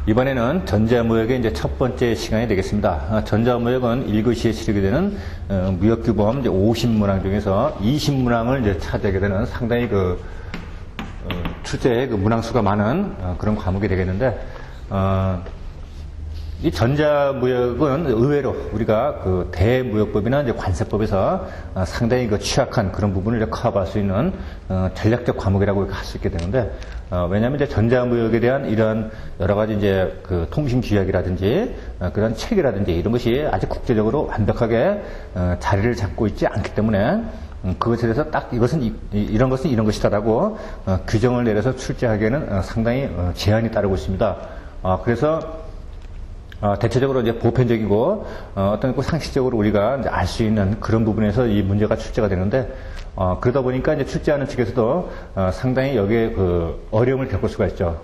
이번에는 전자무역의 이제 첫 번째 시간이 되겠습니다. 전자무역은 1교시에 치르게 되는 무역규범 이제 50문항 중에서 20문항을 이제 차지하게 되는 상당히 출제의 문항수가 많은 그런 과목이 되겠는데, 이 전자무역은 의외로 우리가 대무역법이나 이제 관세법에서 상당히 취약한 그런 부분을 이제 커버할 수 있는 전략적 과목이라고 할 수 있게 되는데, 왜냐하면 이제 전자무역에 대한 이런 여러 가지 이제 통신 규약이라든지 그런 책이라든지 이런 것이 아직 국제적으로 완벽하게 자리를 잡고 있지 않기 때문에 그것에 대해서 딱 이것은 이런 것은 이런 것이다라고 규정을 내려서 출제하기에는 상당히 제한이 따르고 있습니다. 그래서 대체적으로 이제 보편적이고 어떤 상식적으로 우리가 알 수 있는 그런 부분에서 이 문제가 출제가 되는데, 그러다 보니까 이제 출제하는 측에서도 상당히 여기에 어려움을 겪을 수가 있죠.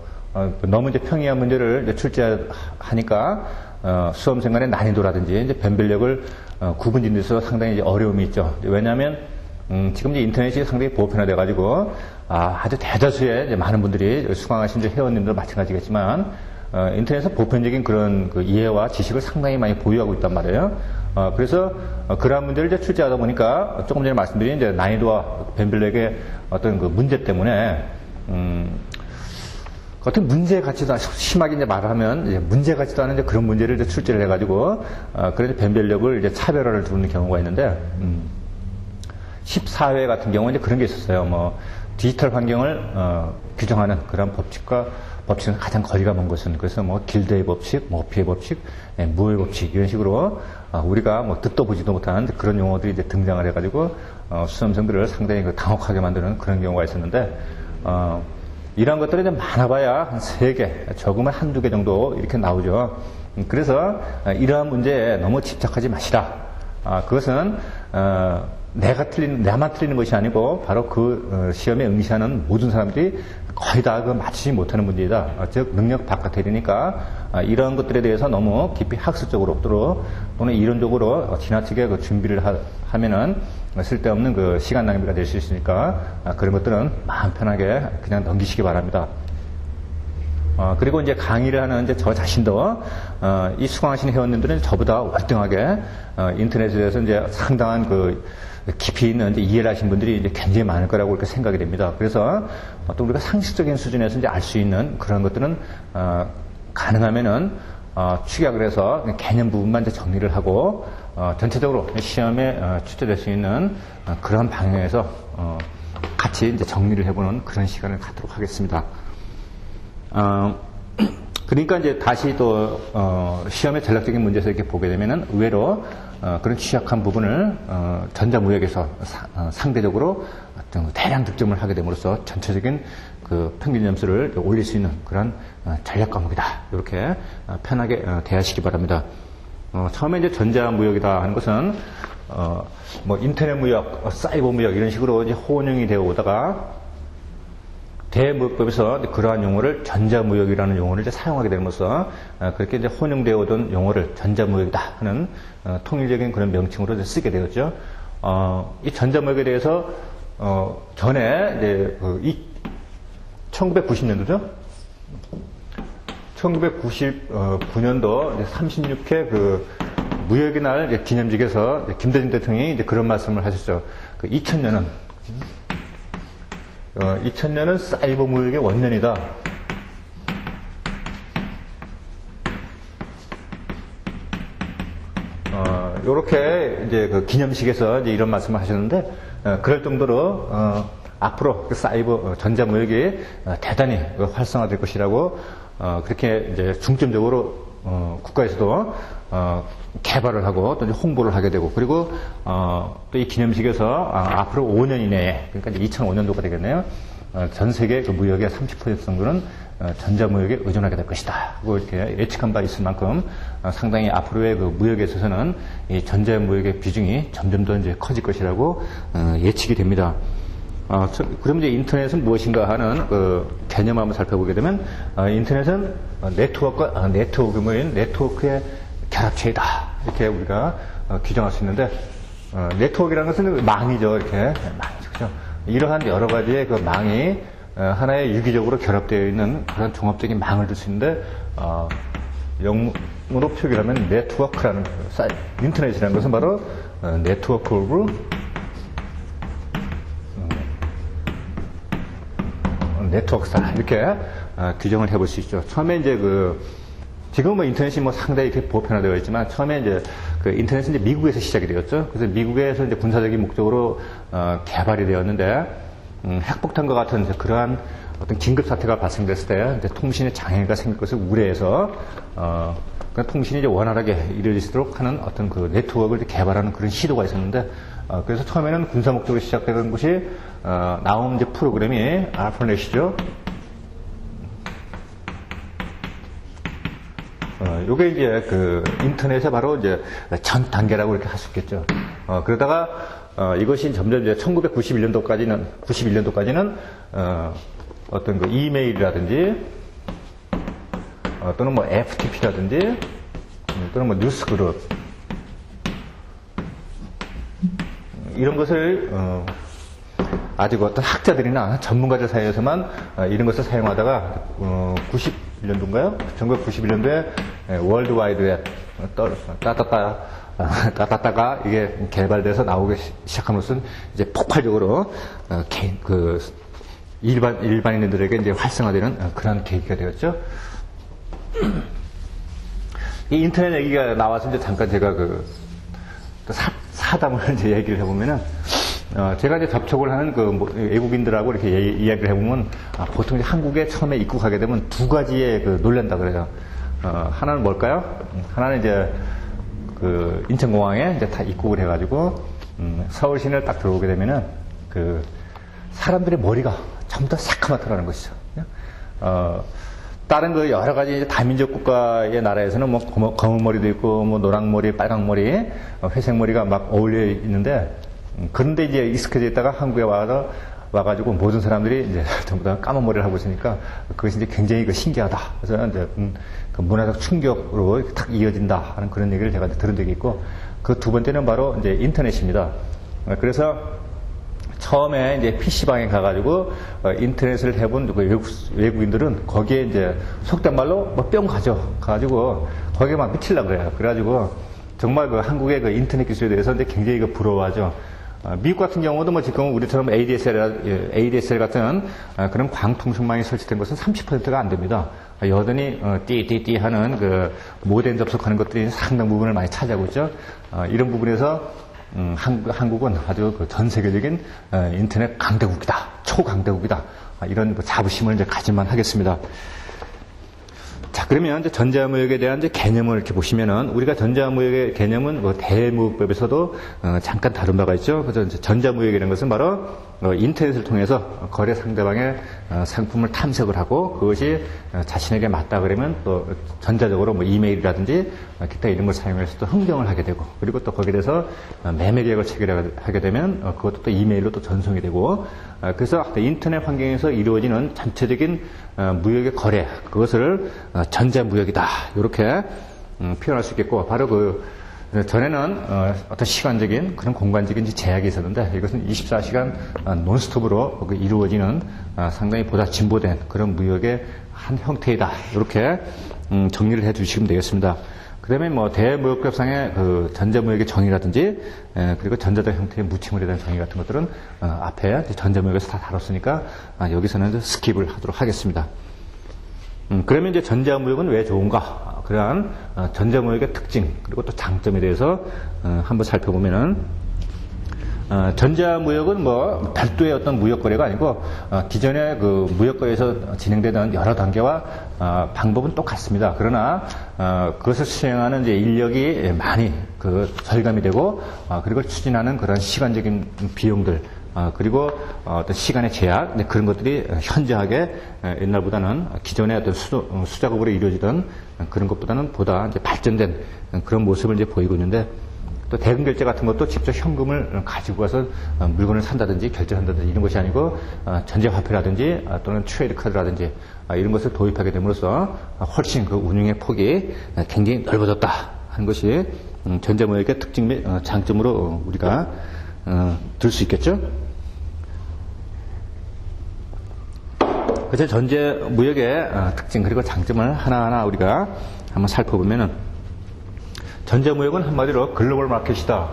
너무 이제 평이한 문제를 이제 출제하니까 수험생간의 난이도라든지 이제 변별력을 구분짓는 데서 상당히 이제 어려움이 있죠. 왜냐하면 지금 이제 인터넷이 상당히 보편화돼 가지고 아주 대다수의 이제 많은 분들이 수강하신 이제 회원님들 마찬가지겠지만, 인터넷에서 보편적인 그런 이해와 지식을 상당히 많이 보유하고 있단 말이에요. 그래서 그러한 문제를 이제 출제하다 보니까 조금 전에 말씀드린 이제 난이도와 변별력의 어떤 문제 때문에 어떤 문제 같지도 않은, 심하게 이제 말을 하면 이제 문제 같지도 않은 이제 그런 문제를 이제 출제를 해가지고 그래서 변별력을 이제 차별화를 두는 경우가 있는데, 14회 같은 경우는 이제 그런 게 있었어요. 디지털 환경을 규정하는 그런 법칙은 가장 거리가 먼 것은, 그래서 길드의 법칙, 머피의 법칙, 무어의 법칙, 이런 식으로 우리가 듣도 보지도 못하는 그런 용어들이 이제 등장을 해가지고 수험생들을 상당히 당혹하게 만드는 그런 경우가 있었는데, 이런 것들이 이제 많아봐야 한 3개, 적으면 한두 개 정도 이렇게 나오죠. 그래서 이러한 문제에 너무 집착하지 마시라. 그것은 나만 틀리는 것이 아니고 바로 시험에 응시하는 모든 사람들이 거의 다 맞추지 못하는 문제이다. 즉 능력 바깥에 되니까 이런 것들에 대해서 너무 깊이 학술적으로 또는 이론적으로 지나치게 준비를 하면은 쓸데없는 시간 낭비가 될 수 있으니까 그런 것들은 마음 편하게 그냥 넘기시기 바랍니다. 그리고 이제 강의를 하는 이제 저 자신도 이 수강하시는 회원님들은 저보다 월등하게 인터넷에 대해서 이제 상당한 깊이 있는 이제 이해를 하신 분들이 이제 굉장히 많을 거라고 이렇게 생각이 됩니다. 그래서 또 우리가 상식적인 수준에서 이제 알 수 있는 그런 것들은 가능하면은 축약을 해서 개념 부분만 이제 정리를 하고 전체적으로 시험에 출제될 수 있는 그런 방향에서 같이 이제 정리를 해보는 그런 시간을 갖도록 하겠습니다. 그러니까 이제 다시 또 시험의 전략적인 문제에서 이렇게 보게 되면은 의외로 그런 취약한 부분을 전자무역에서 상대적으로 어떤 대량 득점을 하게 됨으로써 전체적인 평균 점수를 올릴 수 있는 그런 전략 과목이다. 이렇게 편하게 대하시기 바랍니다. 처음에 이제 전자무역이다 하는 것은 인터넷 무역, 사이버 무역 이런 식으로 이제 혼용이 되어 오다가 대무역법에서 그러한 용어를 전자무역이라는 용어를 이제 사용하게 됨으로써 그렇게 이제 혼용되어 오던 용어를 전자무역이다 하는 통일적인 그런 명칭으로 이제 쓰게 되었죠. 이 전자무역에 대해서 전에 이제 1990년도죠. 1999년도 36회 무역의 날 기념식에서 김대중 대통령이 이제 그런 말씀을 하셨죠. 2000년은 사이버 무역의 원년이다. 요렇게 이제 기념식에서 이제 이런 말씀을 하셨는데, 그럴 정도로 앞으로 사이버 전자무역이 대단히 활성화될 것이라고 그렇게 이제 중점적으로 국가에서도 개발을 하고 또 이제 홍보를 하게 되고, 그리고 또 이 기념식에서 앞으로 5년 이내에, 그러니까 이제 2005년도가 되겠네요. 전 세계 무역의 30% 정도는 전자무역에 의존하게 될 것이다. 그리고 이렇게 예측한 바 있을 만큼 상당히 앞으로의 무역에 있어서는 이 전자무역의 비중이 점점 더 이제 커질 것이라고 예측이 됩니다. 그럼 이제 인터넷은 무엇인가 하는 개념을 한번 살펴보게 되면, 인터넷은 네트워크와 네트워크의 결합체이다. 이렇게 우리가 규정할 수 있는데, 네트워크라는 것은 망이죠. 이렇게 망이죠. 그죠? 이러한 여러 가지의 망이 하나의 유기적으로 결합되어 있는 그런 종합적인 망을 들 수 있는데, 영어로 표기하면 네트워크라는 사이트, 인터넷이라는 것은 바로 네트워크 오브 네트워크다, 이렇게 규정을 해볼 수 있죠. 처음에 이제 지금 뭐 인터넷이 뭐 상당히 이렇게 보편화되어 있지만, 처음에 이제 인터넷은 이제 미국에서 시작이 되었죠. 그래서 미국에서 이제 군사적인 목적으로 개발이 되었는데, 핵폭탄과 같은 이제 그러한 어떤 긴급 사태가 발생됐을 때 이제 통신에 장애가 생길 것을 우려해서 그 통신이 이제 원활하게 이루어지도록 하는 어떤 그 네트워크를 개발하는 그런 시도가 있었는데, 그래서 처음에는 군사 목적으로 시작된 것이 나온 이제 프로그램이 알파넷이죠. 요게 이제 인터넷의 바로 이제 전 단계라고 이렇게 할 수 있겠죠. 그러다가 이것이 점점 이제 91년도까지는 어떤 그 이메일이라든지 또는 뭐 FTP라든지 또는 뭐 뉴스그룹 이런 것을 아직 어떤 학자들이나 전문가들 사이에서만 이런 것을 사용하다가 91년도인가요? 1991년도에 월드와이드 웹 따따따가 이게 개발돼서 나오기 시작함으로써 이제 폭발적으로 일반인들에게 이제 활성화되는 그런 계기가 되었죠. 이 인터넷 얘기가 나와서 이제 잠깐 제가 사담을 이제 얘기를 해보면은, 제가 이제 접촉을 하는 외국인들하고 이렇게 이야기를 해보면, 보통 이제 한국에 처음에 입국하게 되면 두 가지의 놀란다 그래요. 하나는 뭘까요? 하나는 이제 인천공항에 이제 다 입국을 해가지고, 서울 시내를 딱 들어오게 되면은, 사람들의 머리가 전부 다 새카맣다라는 것이죠. 다른 여러 가지 이제 다민족 국가의 나라에서는 뭐 검은 머리도 있고, 뭐 노랑 머리, 빨강 머리, 회색 머리가 막 어울려 있는데, 그런데 이제 익숙해져 있다가 한국에 와가지고 모든 사람들이 이제 전부 다 까만 머리를 하고 있으니까 그것이 이제 굉장히 신기하다. 그래서 이제 문화적 충격으로 탁 이어진다 하는 그런 얘기를 제가 들은 적이 있고, 그 두 번째는 바로 이제 인터넷입니다. 그래서 처음에 이제 PC방에 가가지고 인터넷을 해본 외국인들은 거기에 이제 속된 말로 뿅 가가지고 거기에 막 미치려고 그래요. 그래가지고 정말 한국의 인터넷 기술에 대해서 이제 굉장히 부러워하죠. 미국 같은 경우도 뭐 지금 우리처럼 ADSL 같은 그런 광통신망이 설치된 것은 30%가 안 됩니다. 여전히 띠띠띠 하는 모뎀 접속하는 것들이 상당 부분을 많이 차지하고 있죠. 이런 부분에서 한국은 아주 전 세계적인 인터넷 강대국이다, 초강대국이다, 이런 자부심을 이제 가질만 하겠습니다. 자, 그러면 이제 전자무역에 대한 이제 개념을 이렇게 보시면은, 우리가 전자무역의 개념은 대무역법에서도 잠깐 다룬 바가 있죠. 그래서 이제 전자무역이라는 것은 바로 인터넷을 통해서 거래 상대방의 상품을 탐색을 하고 그것이 자신에게 맞다 그러면 또 전자적으로 뭐 이메일이라든지 기타 이런 걸 사용해서 또 흥정을 하게 되고, 그리고 또 거기에 대해서 매매 계약을 체결하게 되면 그것도 또 이메일로 또 전송이 되고, 그래서 인터넷 환경에서 이루어지는 전체적인 무역의 거래, 그것을 전자무역이다, 이렇게 표현할 수 있겠고, 바로 전에는 어떤 시간적인 그런 공간적인 제약이 있었는데, 이것은 24시간 논스톱으로 이루어지는 상당히 보다 진보된 그런 무역의 한 형태이다, 이렇게 정리를 해 주시면 되겠습니다. 그 다음에 뭐 대무역법상의 전자무역의 정의라든지, 그리고 전자적 형태의 무침물에 대한 정의 같은 것들은 앞에 전자무역에서 다 다뤘으니까 여기서는 스킵을 하도록 하겠습니다. 그러면 이제 전자무역은 왜 좋은가? 그러한 전자무역의 특징, 그리고 또 장점에 대해서 한번 살펴보면은, 전자무역은 뭐 별도의 어떤 무역거래가 아니고 기존의 무역거래에서 진행되던 여러 단계와 방법은 똑같습니다. 그러나 그것을 수행하는 이제 인력이 많이 절감이 되고, 그리고 추진하는 그런 시간적인 비용들, 그리고 어떤 시간의 제약, 그런 것들이 현저하게 옛날보다는 기존의 어떤 수작업으로 이루어지던 그런 것보다는 보다 이제 발전된 그런 모습을 이제 보이고 있는데, 또 대금 결제 같은 것도 직접 현금을 가지고 가서 물건을 산다든지 결제한다든지 이런 것이 아니고 전자화폐라든지 또는 트레이드 카드라든지 이런 것을 도입하게 됨으로써 훨씬 운용의 폭이 굉장히 넓어졌다 하는 것이 전자무역의 특징 및 장점으로 우리가 들 수 있겠죠. 그래서 전제 무역의 특징 그리고 장점을 하나하나 우리가 한번 살펴보면은 전제 무역은 한마디로 글로벌 마켓이다.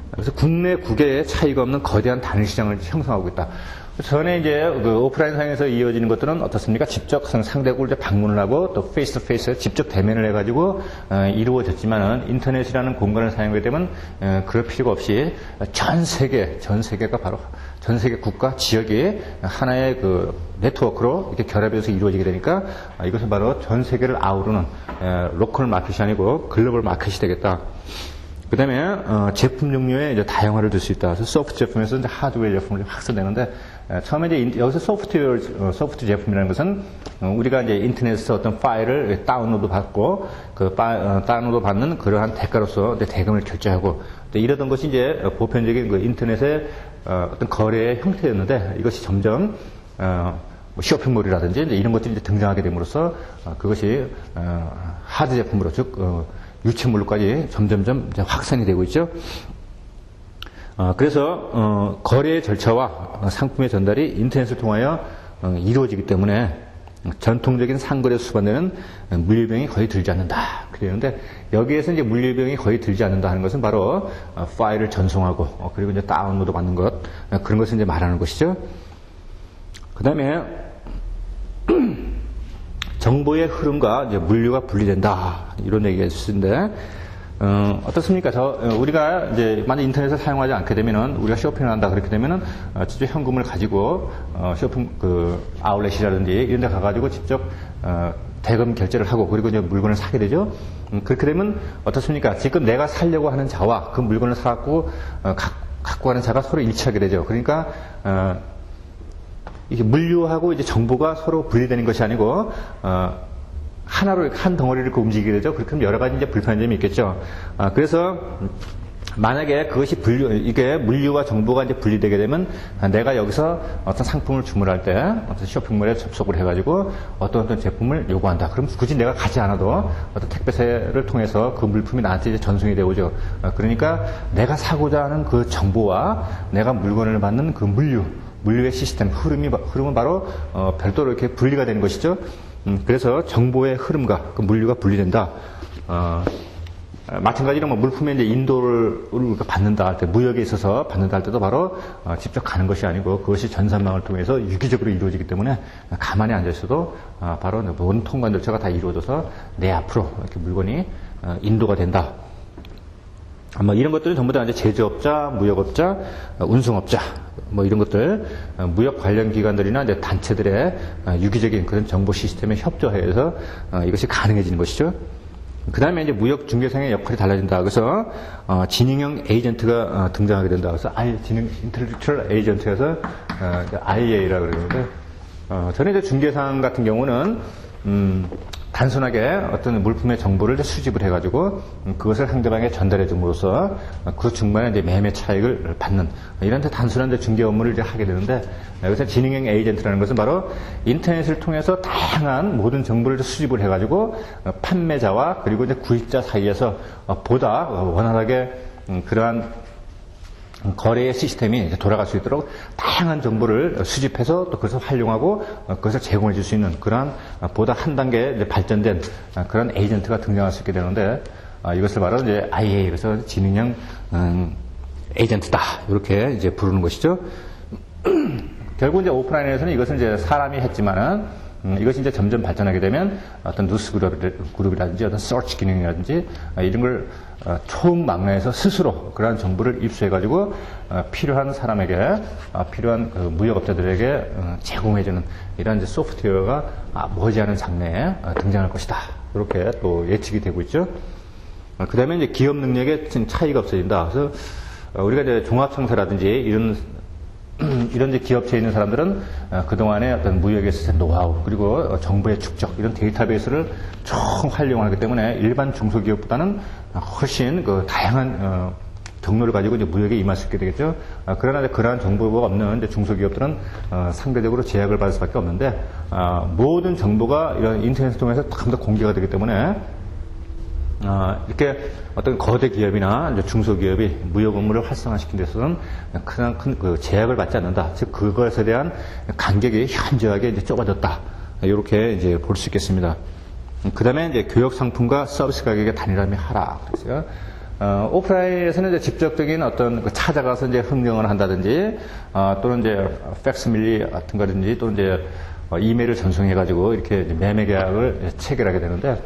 그래서 국내 국외의 차이가 없는 거대한 단일 시장을 형성하고 있다. 전에 이제 그 오프라인 상에서 이어지는 것들은 어떻습니까? 직접 상대국을 이제 방문을 하고 또 페이스 투 페이스 직접 대면을 해가지고 이루어졌지만은 인터넷이라는 공간을 사용하게 되면 그럴 필요가 없이 전 세계가 바로 전 세계 국가 지역이 하나의 그 네트워크로 이렇게 결합해서 이루어지게 되니까 이것은 바로 전 세계를 아우르는 로컬 마켓이 아니고 글로벌 마켓이 되겠다. 그 다음에 제품 종류에 이제 다양화를 줄 수 있다. 그래서 소프트 제품에서 이제 하드웨어 제품을 확산되는데 처음에 이제 여기서 소프트 제품이라는 것은 우리가 이제 인터넷에서 어떤 파일을 다운로드 받고 그 다운로드 받는 그러한 대가로서 이제 대금을 결제하고 이러던 것이 이제 보편적인 그 인터넷의 어떤 거래의 형태였는데 이것이 점점 뭐 쇼핑몰이라든지 이제 이런 것들이 이제 등장하게 됨으로써 그것이 하드 제품으로 즉 유체물로까지 점점점 이제 확산이 되고 있죠. 그래서 거래의 절차와 상품의 전달이 인터넷을 통하여 이루어지기 때문에 전통적인 상거래 수반되는 물류비용이 거의 들지 않는다. 그러는데 여기에서 이제 물류비용이 거의 들지 않는다 하는 것은 바로 파일을 전송하고 그리고 이제 다운로드 받는 것 그런 것을 이제 말하는 것이죠. 그 다음에 정보의 흐름과 이제 물류가 분리된다. 이런 얘기가 있는데, 어떻습니까? 우리가 이제 만약 인터넷을 사용하지 않게 되면은, 우리가 쇼핑을 한다 그렇게 되면은, 직접 현금을 가지고, 아울렛이라든지 이런 데 가가지고 직접, 대금 결제를 하고, 그리고 이제 물건을 사게 되죠. 그렇게 되면 어떻습니까? 지금 내가 사려고 하는 자와 그 물건을 사갖고, 갖고 가는 자가 서로 일치하게 되죠. 그러니까, 이게 물류하고 이제 정보가 서로 분리되는 것이 아니고 하나로 한 덩어리를 움직이게 되죠. 그렇게 하면 여러 가지 이제 불편한 점이 있겠죠. 그래서 만약에 그것이 이게 물류와 정보가 이제 분리되게 되면 내가 여기서 어떤 상품을 주문할 때 어떤 쇼핑몰에 접속을 해가지고 어떤 제품을 요구한다. 그럼 굳이 내가 가지 않아도 어떤 택배사를 통해서 그 물품이 나한테 이제 전송이 되오죠. 그러니까 내가 사고자 하는 그 정보와 내가 물건을 받는 그 물류의 시스템, 흐름은 바로 별도로 이렇게 분리가 되는 것이죠. 그래서 정보의 흐름과 그 물류가 분리된다. 마찬가지로 뭐 물품의 이제 인도를 우리가 받는다 할 때, 무역에 있어서 받는다 할 때도 바로 직접 가는 것이 아니고 그것이 전산망을 통해서 유기적으로 이루어지기 때문에 가만히 앉아 있어도 바로 모든 통관 절차가 다 이루어져서 내 앞으로 이렇게 물건이 인도가 된다. 뭐 이런 것들은 전부 다 이제 제조업자, 무역업자, 운송업자, 뭐 이런 것들, 무역 관련 기관들이나 이제 단체들의 유기적인 그런 정보 시스템에 협조해서 이것이 가능해지는 것이죠. 그 다음에 이제 무역 중개상의 역할이 달라진다. 그래서 지능형 에이전트가 등장하게 된다. 그래서 인텔렉츄얼 에이전트에서 IA라고 그러는데, 전에 이제 중개상 같은 경우는 단순하게 어떤 물품의 정보를 수집을 해가지고 그것을 상대방에 전달해 줌으로써 그 중간에 이제 매매 차익을 받는 이런 단순한 이제 중개 업무를 이제 하게 되는데, 여기서 지능형 에이전트라는 것은 바로 인터넷을 통해서 다양한 모든 정보를 수집을 해가지고 판매자와 그리고 이제 구입자 사이에서 보다 원활하게 그러한 거래의 시스템이 돌아갈 수 있도록 다양한 정보를 수집해서 또 그것을 활용하고 그것을 제공해 줄 수 있는 그러한 보다 한 단계 발전된 그런 에이전트가 등장할 수 있게 되는데, 이것을 바로 이제 IA, 그래서 지능형 에이전트다. 이렇게 이제 부르는 것이죠. 결국 이제 오프라인에서는 이것은 이제 사람이 했지만은 이것이 이제 점점 발전하게 되면 어떤 뉴스 그룹이라든지 어떤 서치 기능이라든지 이런 걸 총망라해서 스스로 그러한 정보를 입수해가지고 필요한 사람에게 필요한 그 무역업자들에게 제공해주는 이러한 이제 소프트웨어가 머지않은 장래에 등장할 것이다. 이렇게 또 예측이 되고 있죠. 그 다음에 이제 기업 능력에 차이가 없어진다. 그래서 우리가 이제 종합청사라든지 이런 이제 기업체에 있는 사람들은 그동안의 어떤 무역에 있어서 노하우, 그리고 정보의 축적, 이런 데이터베이스를 총 활용하기 때문에 일반 중소기업보다는 훨씬 그 다양한 경로를 가지고 이제 무역에 임할 수 있게 되겠죠. 그러나 그러한 정보가 없는 이제 중소기업들은 상대적으로 제약을 받을 수밖에 없는데, 모든 정보가 이런 인터넷을 통해서 전부 다 공개가 되기 때문에 이렇게 어떤 거대 기업이나 이제 중소기업이 무역 업무를 활성화시킨 데 있어서는 큰 그 제약을 받지 않는다. 즉, 그것에 대한 간격이 현저하게 이제 좁아졌다. 이렇게 이제 볼 수 있겠습니다. 그 다음에 이제 교육 상품과 서비스 가격의 단일함이 하락. 그래서 오프라인에서는 이제 직접적인 어떤 찾아가서 이제 흥정을 한다든지, 또는 이제 팩스밀리 같은 거든지, 또는 이제 이메일을 전송해가지고 이렇게 매매 계약을 체결하게 되는데,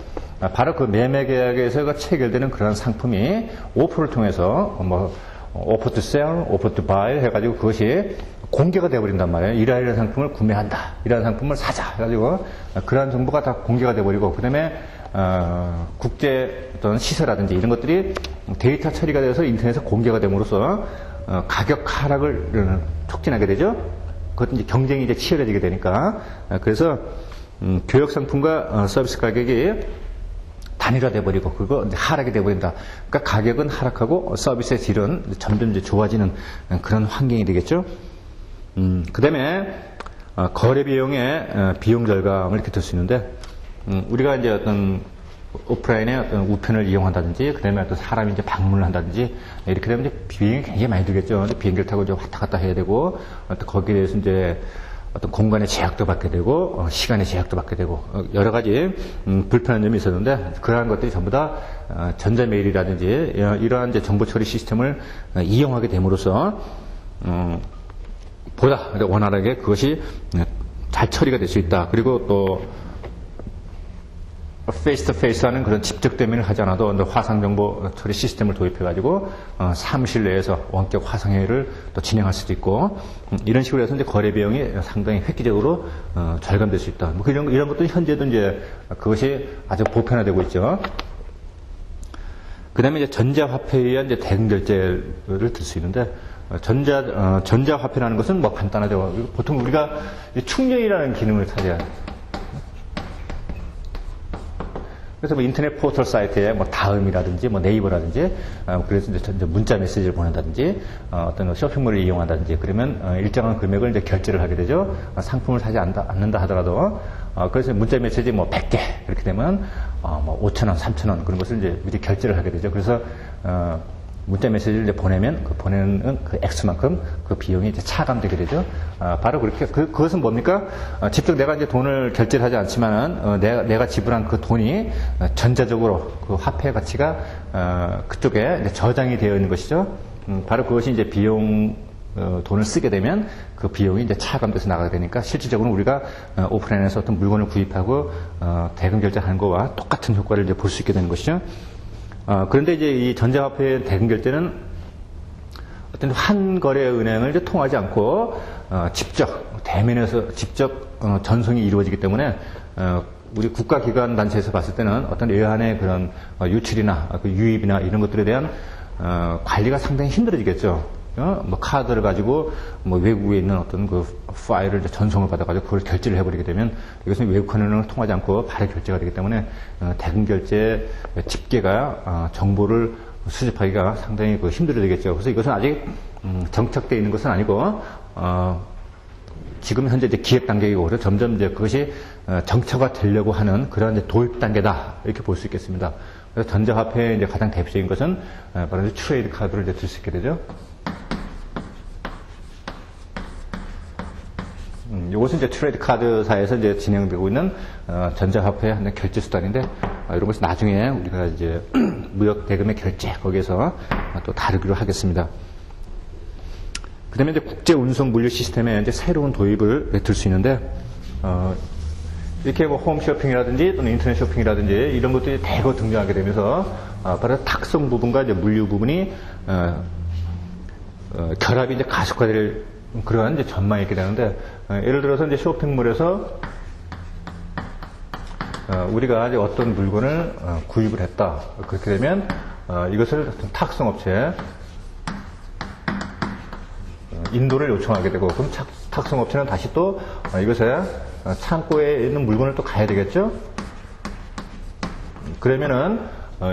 바로 그 매매 계약에서 체결되는 그런 상품이 오프를 통해서 오퍼 투 셀, 오퍼 투 바이 해가지고 그것이 공개가 되어버린단 말이에요. 이러이러한 상품을 구매한다, 이러한 상품을 사자 해가지고 그러한 정보가 다 공개가 되어버리고, 그 다음에 국제 어떤 시세라든지 이런 것들이 데이터 처리가 돼서 인터넷에 공개가 됨으로써 가격 하락을 촉진하게 되죠. 그것도 이제 경쟁이 이제 치열해지게 되니까. 그래서 교육 상품과 서비스 가격이 단일화돼 버리고 그거 이제 하락이 돼 버린다. 그러니까 가격은 하락하고 서비스의 질은 점점 이제 좋아지는 그런 환경이 되겠죠. 그다음에 거래 비용의 비용 절감을 이렇게 들 수 있는데, 우리가 이제 어떤 오프라인의 어떤 우편을 이용한다든지, 그 다음에 어떤 사람이 이제 방문을 한다든지, 이렇게 되면 이제 비용이 굉장히 많이 들겠죠. 비행기를 타고 이제 왔다 갔다 해야 되고, 또 거기에 대해서 이제 어떤 공간의 제약도 받게 되고, 시간의 제약도 받게 되고, 여러 가지 불편한 점이 있었는데, 그러한 것들이 전부 다 전자메일이라든지, 이러한 이제 정보 처리 시스템을 이용하게 됨으로써, 보다 원활하게 그것이 잘 처리가 될 수 있다. 그리고 또, 페이스 투 페이스 하는 그런 직접 대면을 하지 않아도 화상정보 처리 시스템을 도입해가지고 사무실 내에서 원격 화상회의를 또 진행할 수도 있고, 이런 식으로 해서 이제 거래 비용이 상당히 획기적으로 절감될 수 있다. 뭐 이런 것도 현재도 이제 그것이 아주 보편화되고 있죠. 그 다음에 이제 전자화폐에 의한 이제 대금 결제를 들 수 있는데, 전자화폐라는 것은 뭐 간단하죠. 보통 우리가 충전이라는 기능을 차지하는. 그래서 뭐 인터넷 포털 사이트에 뭐 다음이라든지 뭐 네이버라든지, 그래서 이제 문자 메시지를 보낸다든지, 어떤 쇼핑몰을 이용한다든지, 그러면 일정한 금액을 이제 결제를 하게 되죠. 상품을 사지 않는다 하더라도, 그래서 문자 메시지 뭐 100개 이렇게 되면 뭐 5,000원, 3,000원 그런 것을 이제 미리 결제를 하게 되죠. 그래서 문자 메시지를 이제 보내면 그 보내는 그 액수만큼 그 비용이 이제 차감되게 되죠. 바로 그렇게 그것은 뭡니까? 직접 내가 이제 돈을 결제를 하지 않지만은 내가 지불한 그 돈이 전자적으로 그 화폐 가치가 그쪽에 이제 저장이 되어 있는 것이죠. 바로 그것이 이제 비용 돈을 쓰게 되면 그 비용이 이제 차감돼서 나가게 되니까, 실질적으로 우리가 오프라인에서 어떤 물건을 구입하고 대금 결제하는 거와 똑같은 효과를 이제 볼 수 있게 되는 것이죠. 그런데 이제 이 전자화폐 대금 결제는 어떤 환거래 은행을 이제 통하지 않고 직접 대면에서 직접 전송이 이루어지기 때문에 우리 국가기관 단체에서 봤을 때는 어떤 외환의 그런 유출이나 그 유입이나 이런 것들에 대한 관리가 상당히 힘들어지겠죠. 뭐 카드를 가지고 뭐 외국에 있는 어떤 그 파일을 전송을 받아가지고 그걸 결제를 해버리게 되면 이것은 외국 은행을 통하지 않고 바로 결제가 되기 때문에 대금 결제 집계가 정보를 수집하기가 상당히 힘들어지겠죠. 그래서 이것은 아직 정착되어 있는 것은 아니고 지금 현재 이제 기획 단계이고, 그래서 점점 이제 그것이 정착화 되려고 하는 그런 이제 도입 단계다 이렇게 볼 수 있겠습니다. 그래서 전자화폐의 이제 가장 대표적인 것은 바로 이제 트레이드 카드를 이제 들 수 있게 되죠. 이것은 이제 트레이드 카드사에서 이제 진행되고 있는 전자화폐의 한 결제 수단인데, 이런 것은 나중에 우리가 이제 무역 대금의 결제 거기에서 또 다루기로 하겠습니다. 그다음에 이제 국제 운송 물류 시스템에 이제 새로운 도입을 들 수 있는데, 이렇게 뭐 홈쇼핑이라든지 또는 인터넷 쇼핑이라든지 이런 것들이 대거 등장하게 되면서 바로 탁송 부분과 이제 물류 부분이 결합이 이제 가속화될 그러한 이제 전망이 있게 되는데, 예를 들어서 이제 쇼핑몰에서 우리가 이제 어떤 물건을 구입을 했다. 그렇게 되면 이것을 탁송업체에 인도를 요청하게 되고, 그럼 탁송업체는 다시 또 이것에 창고에 있는 물건을 또 가야 되겠죠. 그러면은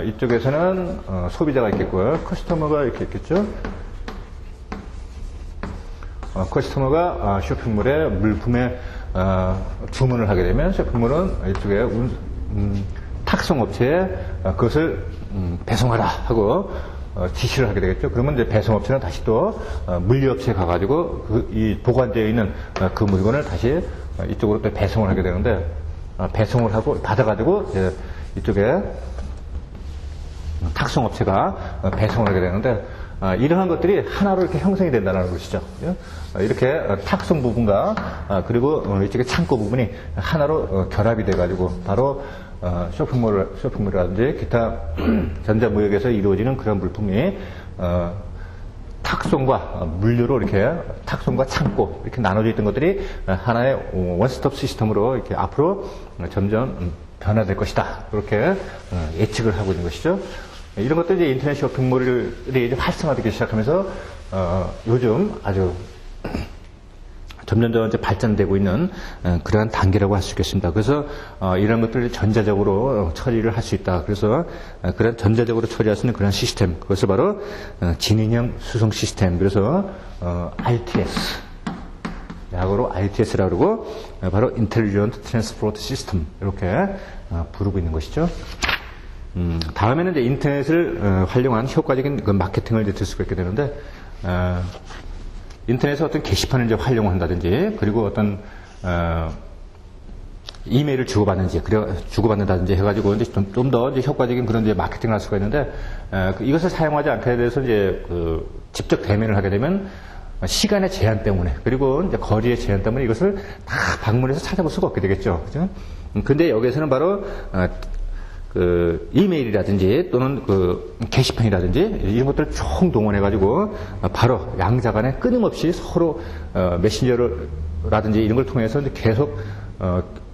이쪽에서는 소비자가 있겠고요, 커스터머가 이렇게 있겠죠. 커스터머가 쇼핑몰에 물품에 주문을 하게 되면 쇼핑몰은 이쪽에 탁송업체에 그것을 배송하라 하고 지시를 하게 되겠죠. 그러면 이제 배송업체는 다시 또 물류업체에 가가지고 이 보관되어 있는 그 물건을 다시 이쪽으로 또 배송을 하게 되는데, 배송을 하고 받아가지고 이제 이쪽에 탁송업체가 배송을 하게 되는데, 이러한 것들이 하나로 이렇게 형성이 된다는 것이죠. 이렇게 탁송 부분과 그리고 이쪽에 창고 부분이 하나로 결합이 돼가지고 바로 쇼핑몰이라든지 기타 전자무역에서 이루어지는 그런 물품이 탁송과 물류로 이렇게 탁송과 창고 이렇게 나눠져 있던 것들이 하나의 원스톱 시스템으로 이렇게 앞으로 점점 변화될 것이다. 그렇게 예측을 하고 있는 것이죠. 이런 것들이 이제 인터넷 쇼핑몰이 이제 활성화되기 시작하면서 요즘 아주 점점 이제 발전되고 있는 그러한 단계라고 할 수 있겠습니다. 그래서 이런 것들을 전자적으로 처리를 할 수 있다. 그래서 그런 전자적으로 처리할 수 있는 그런 시스템, 그것을 바로 지능형 수송 시스템, 그래서 RTS, 약어로 RTS라고 그러고 바로 Intelligent Transport System 이렇게 부르고 있는 것이죠. 다음에는 이제 인터넷을 활용한 효과적인 그 마케팅을 이제 들 수가 있게 되는데, 인터넷에 어떤 게시판을 이제 활용을 한다든지, 그리고 어떤, 이메일을 주고받는다든지 해가지고, 이제 좀 더 이제 효과적인 그런 이제 마케팅을 할 수가 있는데, 이것을 사용하지 않게 돼서 이제 직접 대면을 하게 되면, 시간의 제한 때문에, 그리고 이제 거리의 제한 때문에 이것을 다 방문해서 찾아볼 수가 없게 되겠죠. 그죠? 근데 여기에서는 바로, 이메일이라든지 또는 게시판이라든지 이런 것들을 총 동원해가지고 바로 양자 간에 끊임없이 서로 메신저라든지 이런 걸 통해서 이제 계속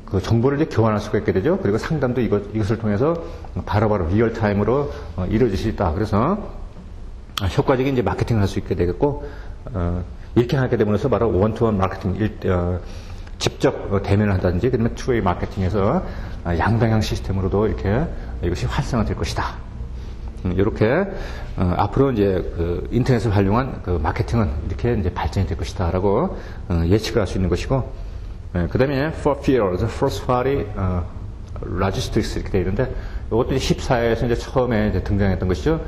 그 정보를 이제 교환할 수가 있게 되죠. 그리고 상담도 이것을 통해서 바로바로 리얼타임으로 이루어질 수 있다. 그래서 효과적인 이제 마케팅을 할 수 있게 되겠고, 이렇게 하게 되면서 바로 원투원 마케팅, 직접 대면을 한다든지, 그 다음에 투웨이 마케팅에서 양방향 시스템으로도 이렇게 이것이 활성화될 것이다. 이렇게 앞으로 이제 인터넷을 활용한 마케팅은 이렇게 이제 발전이 될 것이다라고 예측을 할 수 있는 것이고, 그 다음에 for fear, the first party logistics 이렇게 되어 있는데, 이것도 14회에서 이제 처음에 이제 등장했던 것이죠.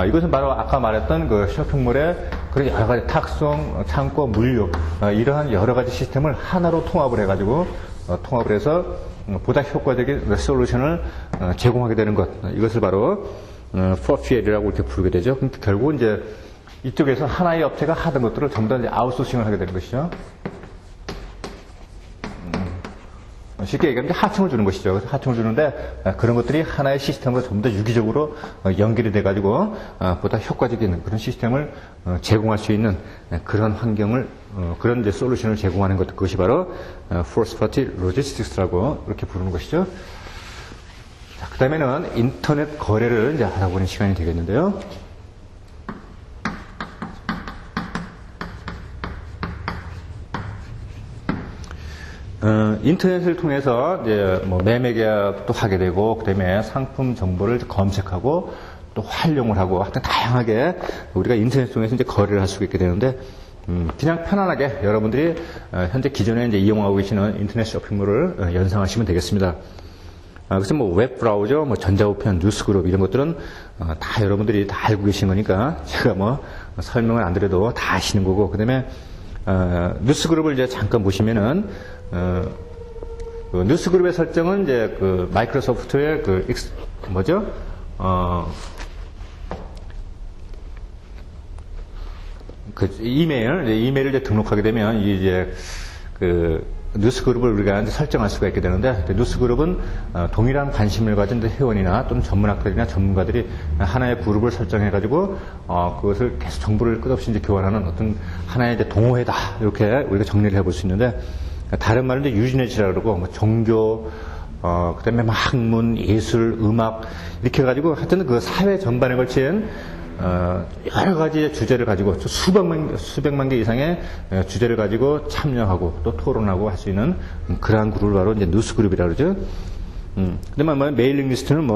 이것은 바로 아까 말했던 그 쇼핑몰의 그런 여러 가지 탁송, 창고, 물류, 이러한 여러 가지 시스템을 하나로 통합을 해가지고, 통합을 해서 보다 효과적인 솔루션을 제공하게 되는 것. 이것을 바로 for fear이라고 이렇게 부르게 되죠. 그럼 결국 이제 이쪽에서 하나의 업체가 하던 것들을 전부 다 이제 아웃소싱을 하게 되는 것이죠. 쉽게 얘기하면 하청을 주는 것이죠. 그래서 하청을 주는데 그런 것들이 하나의 시스템으로 전부 다 유기적으로 연결이 돼가지고 보다 효과적인 그런 시스템을 제공할 수 있는 그런 환경을, 그런 이제 솔루션을 제공하는 것, 그것이 바로 First Party Logistics라고 이렇게 부르는 것이죠. 자, 그 다음에는 인터넷 거래를 이제 알아보는 시간이 되겠는데요. 인터넷을 통해서 이제 뭐 매매 계약도 하게 되고, 그 다음에 상품 정보를 검색하고 또 활용을 하고, 하여튼 다양하게 우리가 인터넷 통해서 이제 거래를 할 수 있게 되는데, 그냥 편안하게 여러분들이 현재 기존에 이제 이용하고 계시는 인터넷 쇼핑몰을 연상하시면 되겠습니다. 그래서 뭐 웹 브라우저, 뭐 전자우편, 뉴스그룹 이런 것들은 다 여러분들이 다 알고 계신 거니까 제가 뭐 설명을 안 드려도 다 아시는 거고, 그 다음에 뉴스그룹을 이제 잠깐 보시면은 뉴스그룹의 설정은 이제 마이크로소프트의 이메일을 이제 등록하게 되면 이제 뉴스그룹을 우리가 이제 설정할 수가 있게 되는데, 뉴스그룹은 동일한 관심을 가진 회원이나 또는 전문학들이나 전문가들이 하나의 그룹을 설정해가지고 그것을 계속 정보를 끝없이 이제 교환하는 어떤 하나의 이제 동호회다, 이렇게 우리가 정리를 해볼 수 있는데, 다른 말로 이제 유즈넷이라고 그러고, 뭐 종교, 그 다음에 막 학문, 예술, 음악, 이렇게 해가지고 하여튼 그 사회 전반에 걸친 여러 가지 주제를 가지고 수백만 개 이상의 주제를 가지고 참여하고 또 토론하고 할 수 있는 그러한 그룹을 바로 이제 뉴스 그룹이라고 그러죠. 그다음에 뭐 메일링 리스트는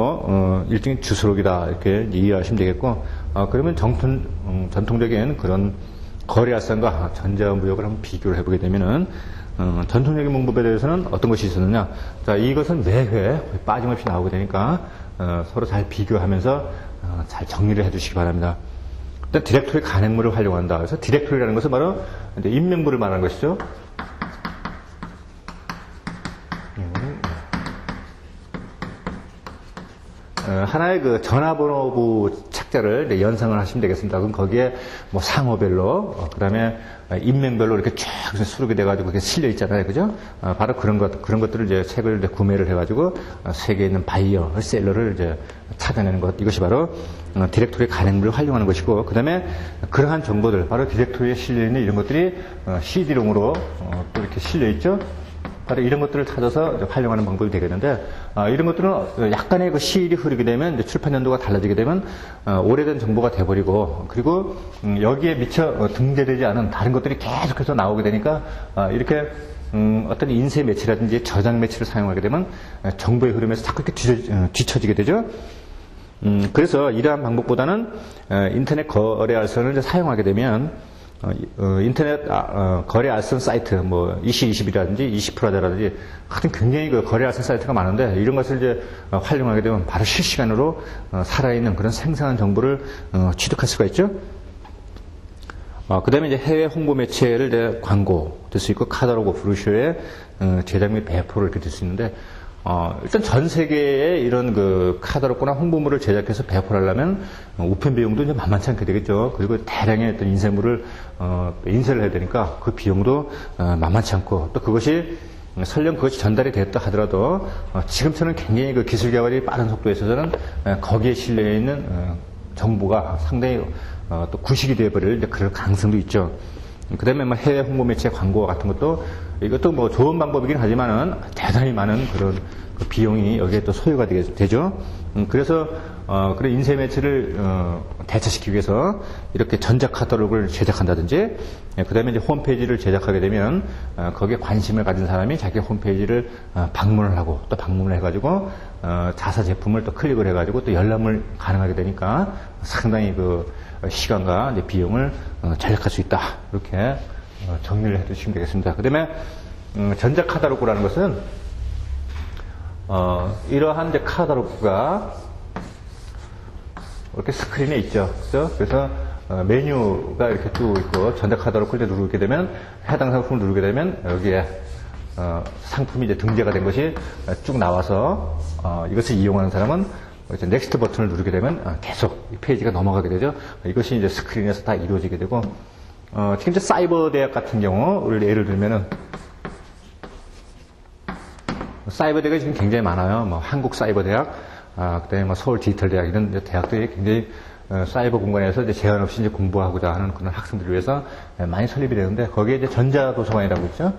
일종의 주소록이다, 이렇게 이해하시면 되겠고, 그러면 전통적인 그런 거래알선과 전자무역을 한번 비교를 해보게 되면은 전통적인 방법에 대해서는 어떤 것이 있었느냐. 자, 이것은 매회 빠짐없이 나오게 되니까 서로 잘 비교하면서 잘 정리를 해주시기 바랍니다. 일단 디렉토리 간행물을 활용한다. 그래서 디렉토리라는 것은 바로 이제 인명부를 말하는 것이죠. 하나의 그 전화번호부 책자를 연상을 하시면 되겠습니다. 그럼 거기에 뭐 상호별로, 그 다음에 인명별로 이렇게 쫙 수록이 돼가지고 그게 실려 있잖아요. 그죠? 바로 그런 것들을 이제 책을 이제 구매를 해가지고 세계에 있는 바이어, 셀러를 이제 찾아내는 것. 이것이 바로 디렉토리 간행물을 활용하는 것이고, 그 다음에 그러한 정보들, 바로 디렉토리에 실려 있는 이런 것들이 CD롬으로 또 이렇게 실려 있죠. 바로 이런 것들을 찾아서 활용하는 방법이 되겠는데, 이런 것들은 약간의 그 시일이 흐르게 되면, 이제 출판 연도가 달라지게 되면, 오래된 정보가 돼버리고, 그리고, 여기에 미처 등재되지 않은 다른 것들이 계속해서 나오게 되니까, 이렇게, 어떤 인쇄 매체라든지 저장 매체를 사용하게 되면, 정보의 흐름에서 자꾸 이렇게 뒤처지게 되죠. 그래서 이러한 방법보다는, 인터넷 거래알선을 사용하게 되면, 인터넷 거래 알선 사이트, 뭐 2020이라든지 20%라든지 하여튼 굉장히 그 거래 알선 사이트가 많은데, 이런 것을 이제 활용하게 되면 바로 실시간으로 살아있는 그런 생생한 정보를 취득할 수가 있죠. 그 다음에 이제 해외 홍보 매체를 이제 광고 될 수 있고, 카탈로그, 브로셔의 제작 및 배포를 이렇게 될 수 있는데, 일단 전 세계에 이런 그 카탈로그나 홍보물을 제작해서 배포를 하려면 우편 비용도 이제 만만치 않게 되겠죠. 그리고 대량의 어떤 인쇄물을 인쇄를 해야 되니까 그 비용도 만만치 않고, 또 그것이 설령 그것이 전달이 됐다 하더라도 지금처럼 굉장히 그 기술 개발이 빠른 속도에 있어서는 거기에 실려 있는 정보가 상당히 또 구식이 되어버릴 그럴 가능성도 있죠. 그 다음에 뭐 해외 홍보 매체 광고 같은 것도, 이것도 뭐 좋은 방법이긴 하지만은 대단히 많은 그런 그 비용이 여기에 또 소요가 되죠. 그래서 그런 인쇄 매체를 대체시키기 위해서 이렇게 전자 카탈로그를 제작한다든지, 그 다음에 이제 홈페이지를 제작하게 되면 거기에 관심을 가진 사람이 자기 홈페이지를 방문을 하고, 또 방문을 해가지고 자사 제품을 또 클릭을 해가지고 또 열람을 가능하게 되니까 상당히 그 시간과 이제 비용을 절약할 수 있다. 이렇게 정리를 해주시면 되겠습니다. 그 다음에 전자 카탈로그라는 것은 이러한 이제 카탈로그가 이렇게 스크린에 있죠. 그렇죠? 그래서 메뉴가 이렇게 쭉 있고, 전자 카탈로그를 누르게 되면, 해당 상품을 누르게 되면 여기에 상품이 이제 등재가 된 것이 쭉 나와서 이것을 이용하는 사람은 이제 넥스트 버튼을 누르게 되면 계속 이 페이지가 넘어가게 되죠. 이것이 이제 스크린에서 다 이루어지게 되고, 지금 이제 사이버 대학 같은 경우 예를 들면은, 사이버 대학이 지금 굉장히 많아요. 뭐 한국 사이버 대학, 그다음에 뭐 서울 디지털 대학, 이런 대학들이 굉장히 사이버 공간에서 이제 제한 없이 이제 공부하고자 하는 그런 학생들을 위해서 많이 설립이 되는데, 거기에 이제 전자도서관이라고 있죠.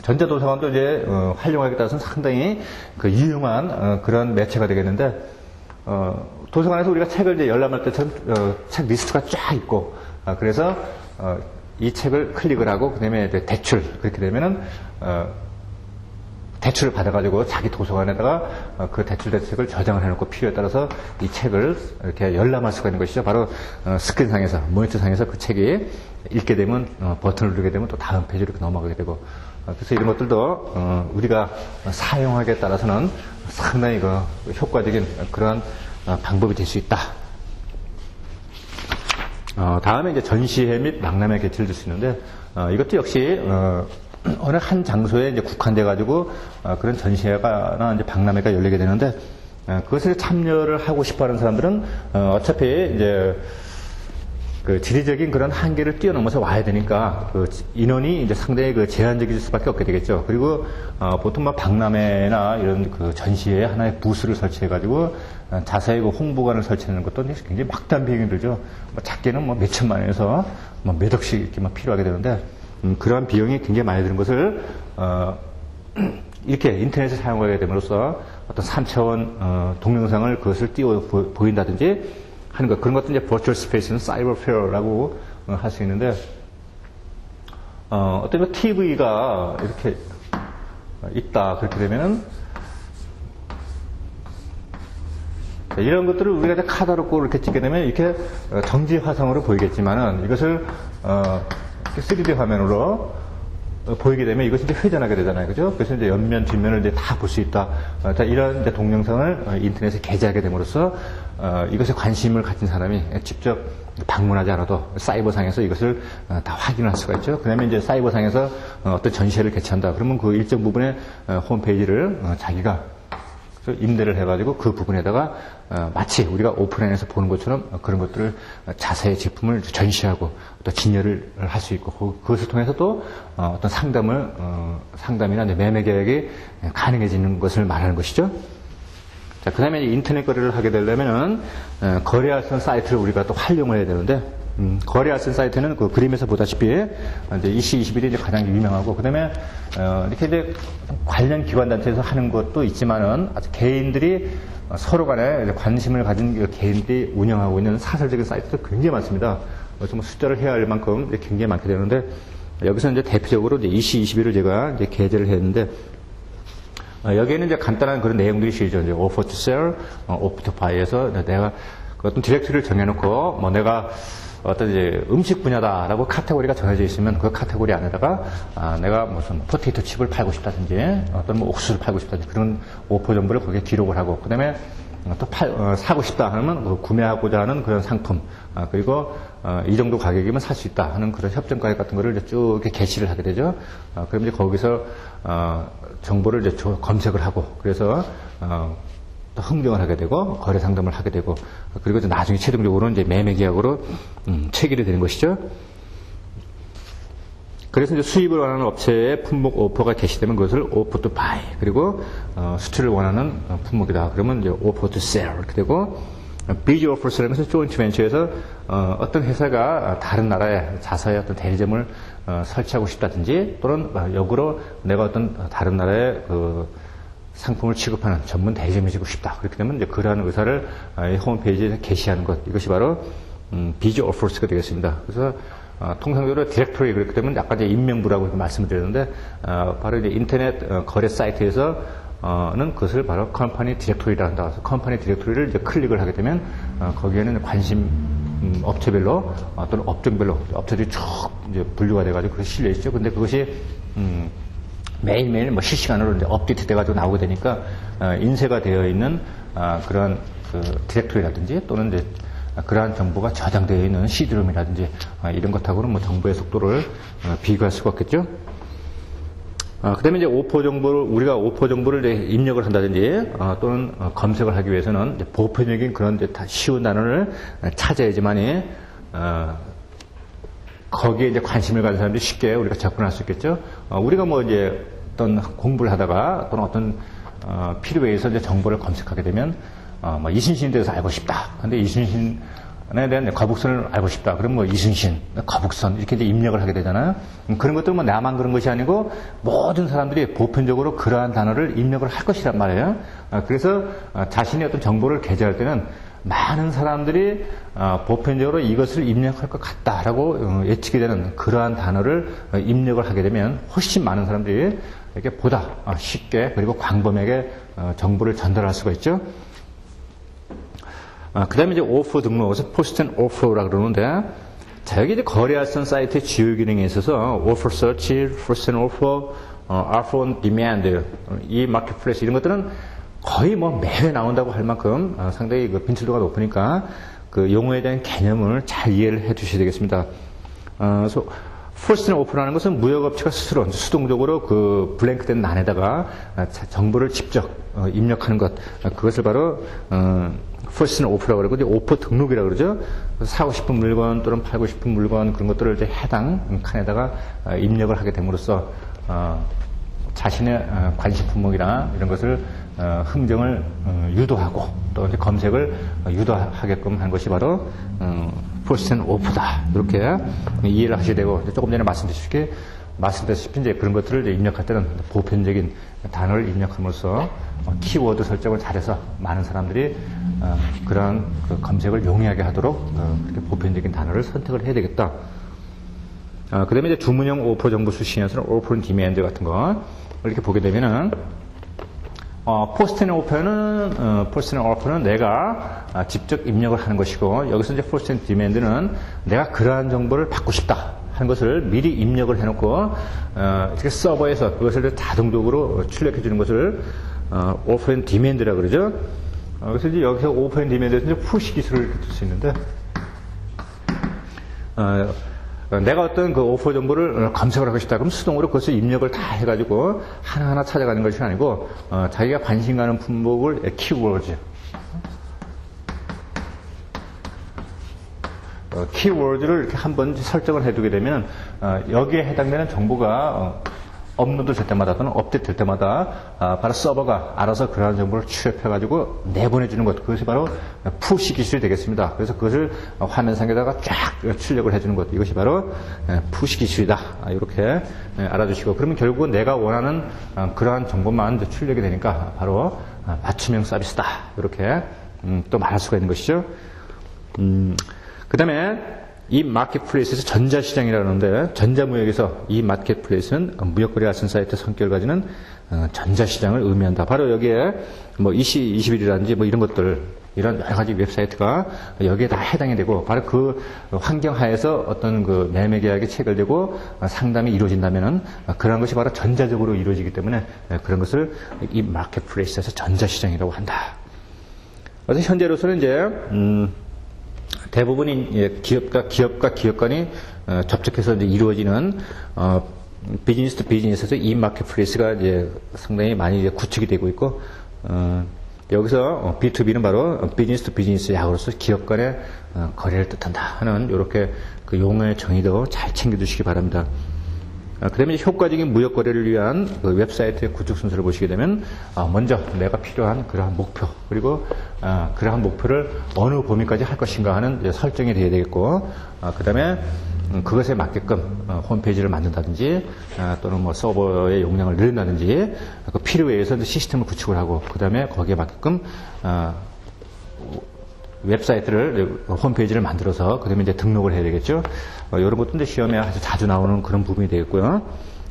전자도서관도 이제 활용하기에 따라서는 상당히 그 유용한 그런 매체가 되겠는데, 도서관에서 우리가 책을 이제 열람할 때처럼 책 리스트가 쫙 있고, 그래서 이 책을 클릭을 하고 그다음에 대출, 그렇게 되면은 대출을 받아가지고 자기 도서관에다가 그 대출된 책을 저장을 해놓고 필요에 따라서 이 책을 이렇게 열람할 수가 있는 것이죠. 바로 스크린상에서, 모니터상에서 그 책이 읽게 되면 버튼을 누르게 되면 또 다음 페이지로 이렇게 넘어가게 되고, 그래서 이런 것들도 우리가 사용하기에 따라서는 상당히 그 효과적인 그런 방법이 될 수 있다. 다음에 이제 전시회 및 박람회 개최를 줄 수 있는데, 이것도 역시 어느 한 장소에 이제 국한돼 가지고 그런 전시회나 이제 박람회가 열리게 되는데, 그것에 참여를 하고 싶어하는 사람들은 어차피 이제 그 지리적인 그런 한계를 뛰어넘어서 와야 되니까 그 인원이 이제 상당히 그 제한적일 수밖에 없게 되겠죠. 그리고 보통 뭐 박람회나 이런 그 전시회에 하나의 부스를 설치해 가지고 자세히 그 홍보관을 설치하는 것도 굉장히 막대한 비용이 들죠. 뭐 작게는 뭐 몇천만 원에서 뭐 몇 억씩 이렇게 막 필요하게 되는데, 그러한 비용이 굉장히 많이 드는 것을 이렇게 인터넷을 사용하게 됨으로써 어떤 3차원 동영상을 그것을 띄워 보인다든지 하는 것, 그런 것도 이제 버추얼 스페이스는 사이버 페어라고 할 수 있는데, 어떤 TV가 이렇게 있다, 그렇게 되면은 이런 것들을 우리가 이제 카다롭고 이렇게 찍게 되면 이렇게 정지 화성으로 보이겠지만은 이것을 3D 화면으로 보이게 되면 이것이 이제 회전하게 되잖아요. 그죠? 그래서 이제 옆면, 뒷면을 이제 다 볼 수 있다. 자, 이런 이제 동영상을 인터넷에 게재하게 됨으로써 이것에 관심을 가진 사람이 직접 방문하지 않아도 사이버상에서 이것을 다 확인할 수가 있죠. 그 다음에 이제 사이버상에서 어떤 전시회를 개최한다. 그러면 그 일정 부분의 홈페이지를 자기가 임대를 해가지고 그 부분에다가 마치 우리가 오프라인에서 보는 것처럼 그런 것들을 자세히 제품을 전시하고 또 진열을 할 수 있고 그것을 통해서 또 어떤 상담이나 매매 계약이 가능해지는 것을 말하는 것이죠. 자, 그 다음에 인터넷 거래를 하게 되려면은 거래할선 사이트를 우리가 또 활용을 해야 되는데 거래할선 사이트는 그 그림에서 보다시피 이제 EC21이 이제 가장 유명하고 그다음에 이렇게 이제 관련 기관 단체에서 하는 것도 있지만은 아주 개인들이 서로 간에 관심을 가진 개인들이 운영하고 있는 사설적인 사이트도 굉장히 많습니다. 정말 숫자를 해야 할 만큼 굉장히 많게 되는데 여기서 이제 대표적으로 이제 EC21을 제가 이제 게재를 했는데 여기에는 이제 간단한 그런 내용들이 실죠. 이제 offer to sell, offer to buy에서 내가 어떤 디렉토리를 정해놓고 뭐 내가 어떤 이제 음식 분야다라고 카테고리가 정해져 있으면 그 카테고리 안에다가 내가 무슨 포테이토 칩을 팔고 싶다든지 어떤 뭐 옥수수를 팔고 싶다든지 그런 오퍼 정보를 거기에 기록을 하고 그다음에 또 사고 싶다 하면 그 구매하고자 하는 그런 상품 그리고 이 정도 가격이면 살 수 있다 하는 그런 협정 가격 같은 거를 이제 쭉 이렇게 게시를 하게 되죠. 그럼 이제 거기서 정보를 이제 검색을 하고 그래서 또 흥정을 하게 되고 거래 상담을 하게 되고 그리고 이제 나중에 최종적으로 이제 매매 계약으로 체결이 되는 것이죠. 그래서 이제 수입을 원하는 업체의 품목 오퍼가 게시되면 그것을 offer to buy 그리고 수출을 원하는 품목이다. 그러면 이제 offer to sell 이렇게 되고 bid offers라는 것은 joint venture에서 어떤 회사가 다른 나라에 자사의 어떤 대리점을 설치하고 싶다든지 또는 역으로 내가 어떤 다른 나라에 그 상품을 취급하는 전문 대리점이 지고 싶다. 그렇게 되면 이제 그러한 의사를 홈페이지에 게시하는 것. 이것이 바로 비즈 오퍼스가 되겠습니다. 그래서 통상적으로 디렉토리 그렇게 되면 아까 이제 인명부라고 말씀을 드렸는데 바로 이제 인터넷 거래 사이트에서는 그것을 바로 컴퍼니 디렉토리라 한다. 그래서 컴퍼니 디렉토리를 이제 클릭을 하게 되면 거기에는 관심 업체별로 또는 업종별로 업체들이 쭉 이제 분류가 돼가지고 그것이 실려 있죠. 근데 그것이 매일매일 뭐 실시간으로 이제 업데이트 돼가지고 나오게 되니까 인쇄가 되어 있는 그런 그 디렉토리라든지 또는 이제 그러한 정보가 저장되어 있는 CD롬이라든지 이런 것하고는 뭐 정보의 속도를 비교할 수가 없겠죠. 그다음에 이제 오퍼 정보를 우리가 오퍼 정보를 이제 입력을 한다든지 또는 검색을 하기 위해서는 이제 보편적인 그런 이제 다 쉬운 단어를 찾아야지만이 거기에 이제 관심을 가진 사람들이 쉽게 우리가 접근할 수 있겠죠. 우리가 뭐 이제 어떤 공부를 하다가 또는 어떤 필요에 의해서 이제 정보를 검색하게 되면 뭐 이순신에 대해서 알고 싶다. 근데 이순신에 대한 거북선을 알고 싶다. 그럼 뭐 이순신, 거북선 이렇게 이제 입력을 하게 되잖아요. 그런 것들은 뭐 나만 그런 것이 아니고 모든 사람들이 보편적으로 그러한 단어를 입력을 할 것이란 말이에요. 그래서 자신의 어떤 정보를 게재할 때는 많은 사람들이 보편적으로 이것을 입력할 것 같다라고 예측이 되는 그러한 단어를 입력을 하게 되면 훨씬 많은 사람들이 이렇게 보다 쉽게 그리고 광범위하게 정보를 전달할 수가 있죠. 그 다음에 이제 오퍼 등록, 그래서 포스트 앤 오퍼라고 그러는데, 자, 여기 이제 거래할선 사이트의 주요 기능에 있어서, 오퍼 서치, 포스트 앤 오퍼, offer on demand, 이 마켓플레이스 이런 것들은 거의 뭐 매회 나온다고 할 만큼 상당히 그 빈출도가 높으니까 그 용어에 대한 개념을 잘 이해를 해 주셔야 되겠습니다. 그래서 포스트 앤 오퍼라는 것은 무역업체가 스스로 수동적으로 그 블랭크된 란에다가 정보를 직접 입력하는 것, 그것을 바로 포스트 앤 오퍼라고 그러고 이제 오퍼 등록이라고 그러죠. 사고 싶은 물건 또는 팔고 싶은 물건 그런 것들을 이제 해당 칸에다가 입력을 하게 됨으로써 자신의 관심 품목이나 이런 것을 흥정을 유도하고 또 이제 검색을 유도하게끔 한 것이 바로 포스트 앤 오퍼다. 이렇게 이해를 하셔야 되고 조금 전에 말씀드렸다시피 이제 그런 것들을 이제 입력할 때는 보편적인 단어를 입력함으로써 키워드 설정을 잘해서 많은 사람들이 그러한 그 검색을 용이하게 하도록 그렇게 보편적인 단어를 선택을 해야 되겠다. 그 다음에 이제 주문형 오퍼 정보 수신에서는 오퍼 온 디맨드 같은 거 이렇게 보게 되면은 포스트 앤 오픈은 내가 직접 입력을 하는 것이고, 여기서 이제 포스트 앤 디맨드는 내가 그러한 정보를 받고 싶다 하는 것을 미리 입력을 해놓고, 이렇게 서버에서 그것을 자동적으로 출력해 주는 것을, 오픈 앤 디맨드라고 그러죠. 그래서 이제 여기서 오픈 앤 디맨드에서 이제 푸시 기술을 이렇게 쓸 수 있는데, 내가 어떤 그 오퍼 정보를 검색을 하고 싶다. 그럼 수동으로 그것을 입력을 다 해가지고 하나하나 찾아가는 것이 아니고, 자기가 관심 가는 품목을 키워드, 키워드를 이렇게 한번 설정을 해두게 되면, 여기에 해당되는 정보가 업로드 될 때마다 또는 업데이트 될 때마다 바로 서버가 알아서 그러한 정보를 취합해가지고 내보내주는 것, 그것이 바로 푸시 기술이 되겠습니다. 그래서 그것을 화면상에다가 쫙 출력을 해주는 것, 이것이 바로 푸시 기술이다. 이렇게 알아주시고, 그러면 결국은 내가 원하는 그러한 정보만 이제 출력이 되니까 바로 맞춤형 서비스다. 이렇게 또 말할 수가 있는 것이죠. 그 다음에 이 마켓플레이스에서 전자시장이라고 하는데, 전자무역에서 이 마켓플레이스는 무역거래 알선 사이트 성격을 가지는 전자시장을 의미한다. 바로 여기에 뭐 2021이라든지 뭐 이런 것들, 이런 여러 가지 웹사이트가 여기에 다 해당이 되고, 바로 그 환경 하에서 어떤 그 매매 계약이 체결되고 상담이 이루어진다면은 그런 것이 바로 전자적으로 이루어지기 때문에 그런 것을 이 마켓플레이스에서 전자시장이라고 한다. 그래서 현재로서는 이제 대부분이 기업과 기업 간이 접촉해서 이제 이루어지는 비즈니스 투 비즈니스에서 이 마켓플레이스가 이제 상당히 많이 이제 구축이 되고 있고, 여기서 B2B는 바로 비즈니스 투 비즈니스 약으로서 기업 간의 거래를 뜻한다 하는 이렇게 그 용어의 정의도 잘 챙겨주시기 바랍니다. 그다음에 효과적인 무역 거래를 위한 그 웹사이트의 구축 순서를 보시게 되면, 먼저 내가 필요한 그러한 목표, 그리고 그러한 목표를 어느 범위까지 할 것인가 하는 설정이 되어야 되겠고, 그다음에 그것에 맞게끔 홈페이지를 만든다든지 또는 뭐 서버의 용량을 늘린다든지 그 필요에 의해서 시스템을 구축을 하고, 그다음에 거기에 맞게끔 웹사이트를, 홈페이지를 만들어서 그다음에 이제 등록을 해야 되겠죠. 이런 것도 이제 시험에 아주 자주 나오는 그런 부분이 되겠고요.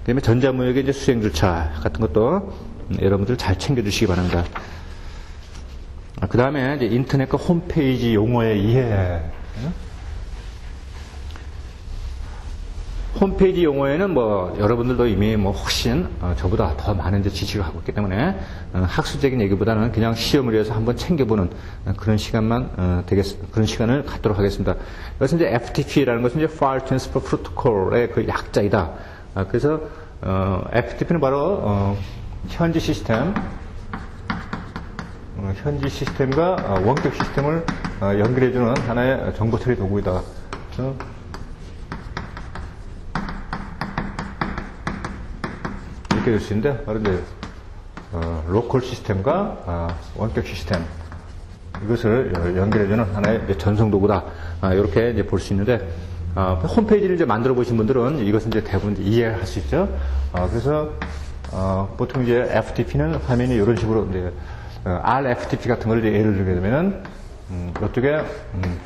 그다음에 전자무역의 이제 수행 절차 같은 것도 여러분들 잘 챙겨주시기 바랍니다. 그다음에 이제 인터넷과 홈페이지 용어의 이해. 홈페이지 용어에는 뭐 여러분들도 이미 뭐 훨씬 저보다 더 많은 이제 지식을 하고 있기 때문에 학술적인 얘기보다는 그냥 시험을 위해서 한번 챙겨보는 그런 시간만 그런 시간을 갖도록 하겠습니다. 그래서 이제 FTP라는 것은 이제 File Transfer Protocol의 그 약자이다. 그래서 FTP는 바로 현지 시스템과 원격 시스템을 연결해주는 하나의 정보 처리 도구이다. 이렇게 될 수 있는데, 바로 이제 로컬 시스템과 원격 시스템, 이것을 연결해주는 하나의 이제 전송 도구다. 이렇게 이제 볼 수 있는데, 홈페이지를 이제 만들어 보신 분들은 이것은 이제 대부분 이해할 수 있죠. 그래서 보통 이제 FTP는 화면이 이런 식으로 이제 RFTP 같은 걸 이제 예를 들게 되면은 이쪽에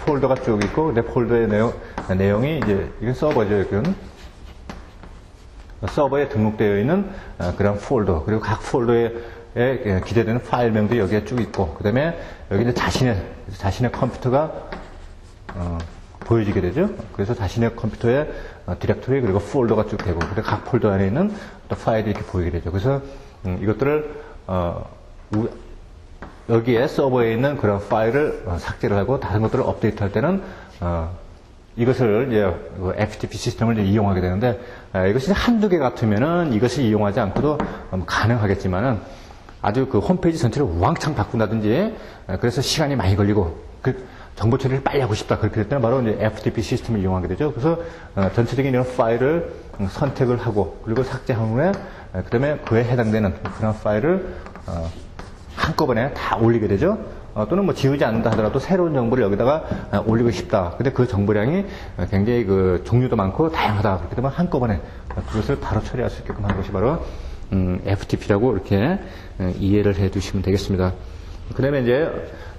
폴더가 쭉 있고, 내 폴더의 내용이 이제 이건 서버죠. 이건 서버에 등록되어 있는 그런 폴더, 그리고 각 폴더에 기재되는 파일명도 여기에 쭉 있고, 그 다음에 여기 이제 자신의 컴퓨터가 보여지게 되죠. 그래서 자신의 컴퓨터에 디렉토리, 그리고 폴더가 쭉 되고, 그리고 각 폴더 안에 있는 또 파일이 이렇게 보이게 되죠. 그래서 이것들을 여기에 서버에 있는 그런 파일을 삭제를 하고 다른 것들을 업데이트할 때는 이것을 이제 FTP 시스템을 이제 이용하게 되는데, 이것이 한두 개 같으면은 이것을 이용하지 않고도 가능하겠지만은, 아주 그 홈페이지 전체를 우왕창 바꾼다든지, 그래서 시간이 많이 걸리고, 그 정보 처리를 빨리 하고 싶다. 그렇게 될 때는 바로 이제 FTP 시스템을 이용하게 되죠. 그래서 전체적인 이런 파일을 선택을 하고, 그리고 삭제한 후에, 그 다음에 그에 해당되는 그런 파일을 한꺼번에 다 올리게 되죠. 또는 뭐 지우지 않는다 하더라도 새로운 정보를 여기다가 올리고 싶다. 근데 그 정보량이 굉장히 그 종류도 많고 다양하다. 그렇게 되면 한꺼번에 그것을 바로 처리할 수 있게끔 하는 것이 바로 FTP라고 이렇게 이해를 해 두시면 되겠습니다. 그 다음에 이제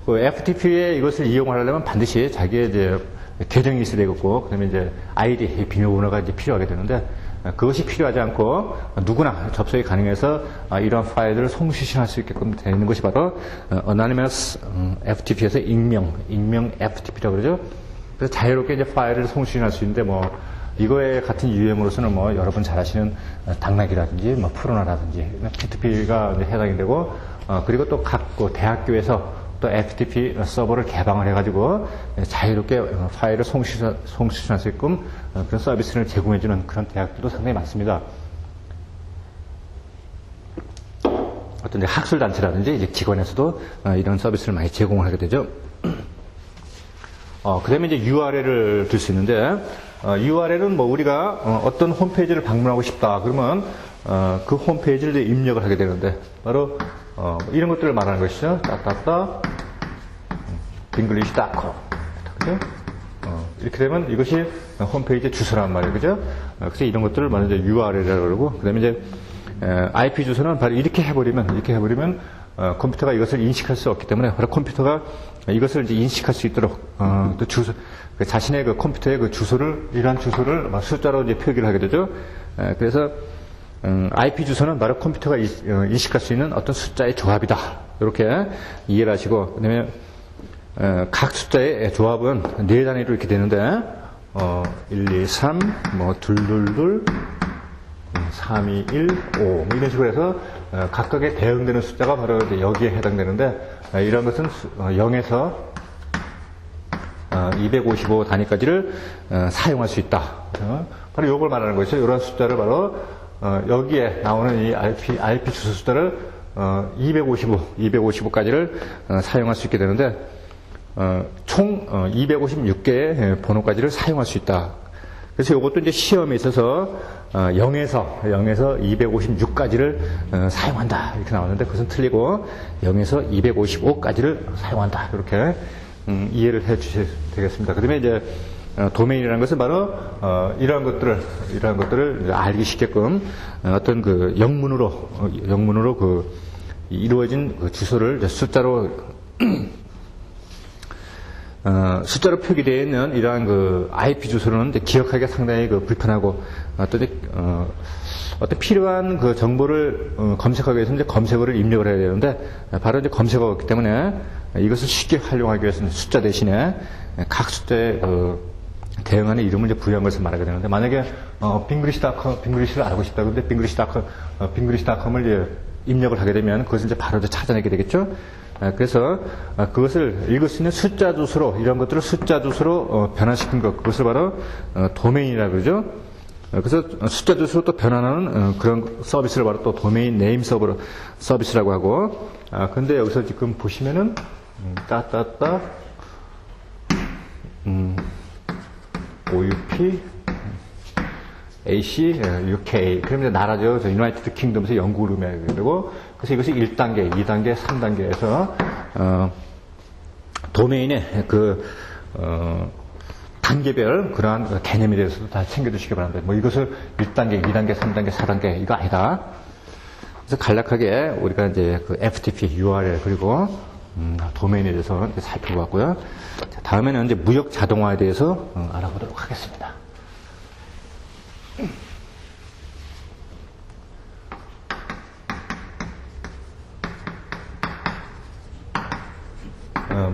그 FTP에 이것을 이용하려면 반드시 자기의 이제 계정이 있어야 되겠고, 그 다음에 이제 아이디, 비밀번호가 이제 필요하게 되는데, 그것이 필요하지 않고 누구나 접속이 가능해서 이러한 파일들을 송수신할 수 있게끔 되어 있는 것이 바로 Anonymous FTP에서 익명 FTP라고 그러죠. 그래서 자유롭게 이제 파일을 송수신할 수 있는데 뭐 이거에 같은 UM으로서는 뭐 여러분 잘 아시는 당락이라든지 뭐 프로나라든지 P2P가 해당이 되고 그리고 또 각 대학교에서 또 FTP 서버를 개방을 해가지고 자유롭게 파일을 송수신할 수 있게끔 그런 서비스를 제공해주는 그런 대학들도 상당히 많습니다. 어떤 이제 학술단체라든지 이제 기관에서도 이런 서비스를 많이 제공을 하게 되죠. 그 다음에 이제 URL을 들 수 있는데, URL은 뭐 우리가 어떤 홈페이지를 방문하고 싶다. 그러면 그 홈페이지를 입력을 하게 되는데, 바로 이런 것들을 말하는 것이죠. english.com. 그죠? 이렇게 되면 이것이 홈페이지 주소란 말이에요. 그죠? 그래서 이런 것들을 먼저 URL이라고 그러고, 그 다음에 이제 IP 주소는 바로 이렇게 해버리면 컴퓨터가 이것을 인식할 수 없기 때문에 바로 컴퓨터가 이것을 이제 인식할 수 있도록 또 주소, 자신의 그 컴퓨터의 그 주소를, 이러한 주소를 숫자로 이제 표기를 하게 되죠. 그래서 IP 주소는 바로 컴퓨터가 인식할 수 있는 어떤 숫자의 조합이다. 이렇게 이해를 하시고, 그다음에 각 숫자의 조합은 4단위로 이렇게 되는데 1, 2, 3, 뭐 222, 3, 2, 1, 5 뭐 이런 식으로 해서 각각에 대응되는 숫자가 바로 이제 여기에 해당되는데, 이런 것은 0에서 255 단위까지를 사용할 수 있다. 바로 이걸 말하는 것이죠. 이런 숫자를 바로 여기에 나오는 이 IP 주소 숫자를 255까지를 사용할 수 있게 되는데, 총 256개의 번호까지를 사용할 수 있다. 그래서 이것도 이제 시험에 있어서 0에서 256까지를 사용한다 이렇게 나오는데, 그것은 틀리고 0에서 255까지를 사용한다 이렇게 이해를 해 주셔야 되겠습니다. 그 다음에 이제 도메인이라는 것은 바로 이러한 것들을 이제 알기 쉽게끔 어떤 그 영문으로 그 이루어진 그 주소를 이제 숫자로 표기되어 있는 이러한 그 IP 주소는 이제 기억하기가 상당히 그 불편하고, 어떤 필요한 그 정보를 검색하기 위해서 이제 검색어를 입력을 해야 되는데, 바로 이제 검색어였기 때문에 이것을 쉽게 활용하기 위해서는 숫자 대신에 각 숫자에 대응하는 이름을 이제 부여한 것을 말하게 되는데, 만약에 빙그리시를 알고 싶다. 그런데 빙그리시닷컴을 이제 입력을 하게 되면 그것을 이제 바로 이제 찾아내게 되겠죠. 그래서 그것을 읽을 수 있는 숫자 주소로, 이런 것들을 숫자 주소로 변환시킨 것, 그것을 바로 도메인이라고 그러죠. 그래서 숫자 주소로 또 변환하는 그런 서비스를 바로 또 도메인 네임 서비스라고 하고, 근데 여기서 지금 보시면은 OUP AC, UK. 그러면 나라죠. 유나이티드 킹덤에서 영국으로 되고, 그래서 이것이 1단계, 2단계, 3단계에서, 도메인의 단계별 그러한 개념에 대해서도 다 챙겨주시기 바랍니다. 뭐 이것을 1단계, 2단계, 3단계, 4단계, 이거 아니다. 그래서 간략하게 우리가 이제 그 FTP, URL, 그리고, 도메인에 대해서 살펴보았고요. 자, 다음에는 이제 무역 자동화에 대해서 알아보도록 하겠습니다.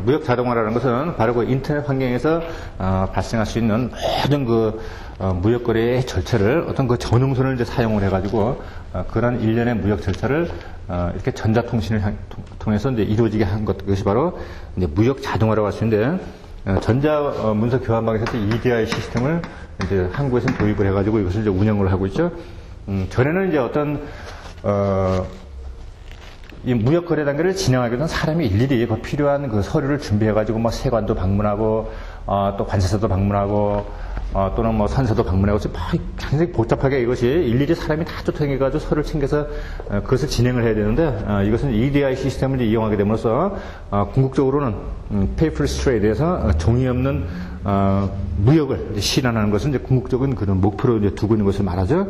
무역 자동화라는 것은 바로 그 인터넷 환경에서 발생할 수 있는 모든 그 무역 거래의 절차를 어떤 그 전용선을 이제 사용을 해가지고 그런 일련의 무역 절차를 이렇게 전자통신을 통해서 이제 이루어지게 한 것, 그것이 바로 이제 무역 자동화라고 할 수 있는데, 전자 문서 교환망에서 EDI 시스템을 이제 한국에서는 도입을 해가지고 이것을 이제 운영을 하고 있죠. 전에는 이제 어떤 이 무역 거래 단계를 진행하기 위해서 사람이 일일이 그 필요한 그 서류를 준비해가지고 뭐 세관도 방문하고 또 관세사도 방문하고 또는 뭐 선사도 방문하고 굉장히 복잡하게 이것이 일일이 사람이 다 쫓아다니가지고 서류를 챙겨서 그것을 진행을 해야 되는데, 이것은 EDI 시스템을 이용하게 됨으로써 궁극적으로는 paperless trade에서 종이 없는 무역을 실현하는 것은 이제 궁극적인 그런 목표로 이제 두고 있는 것을 말하죠.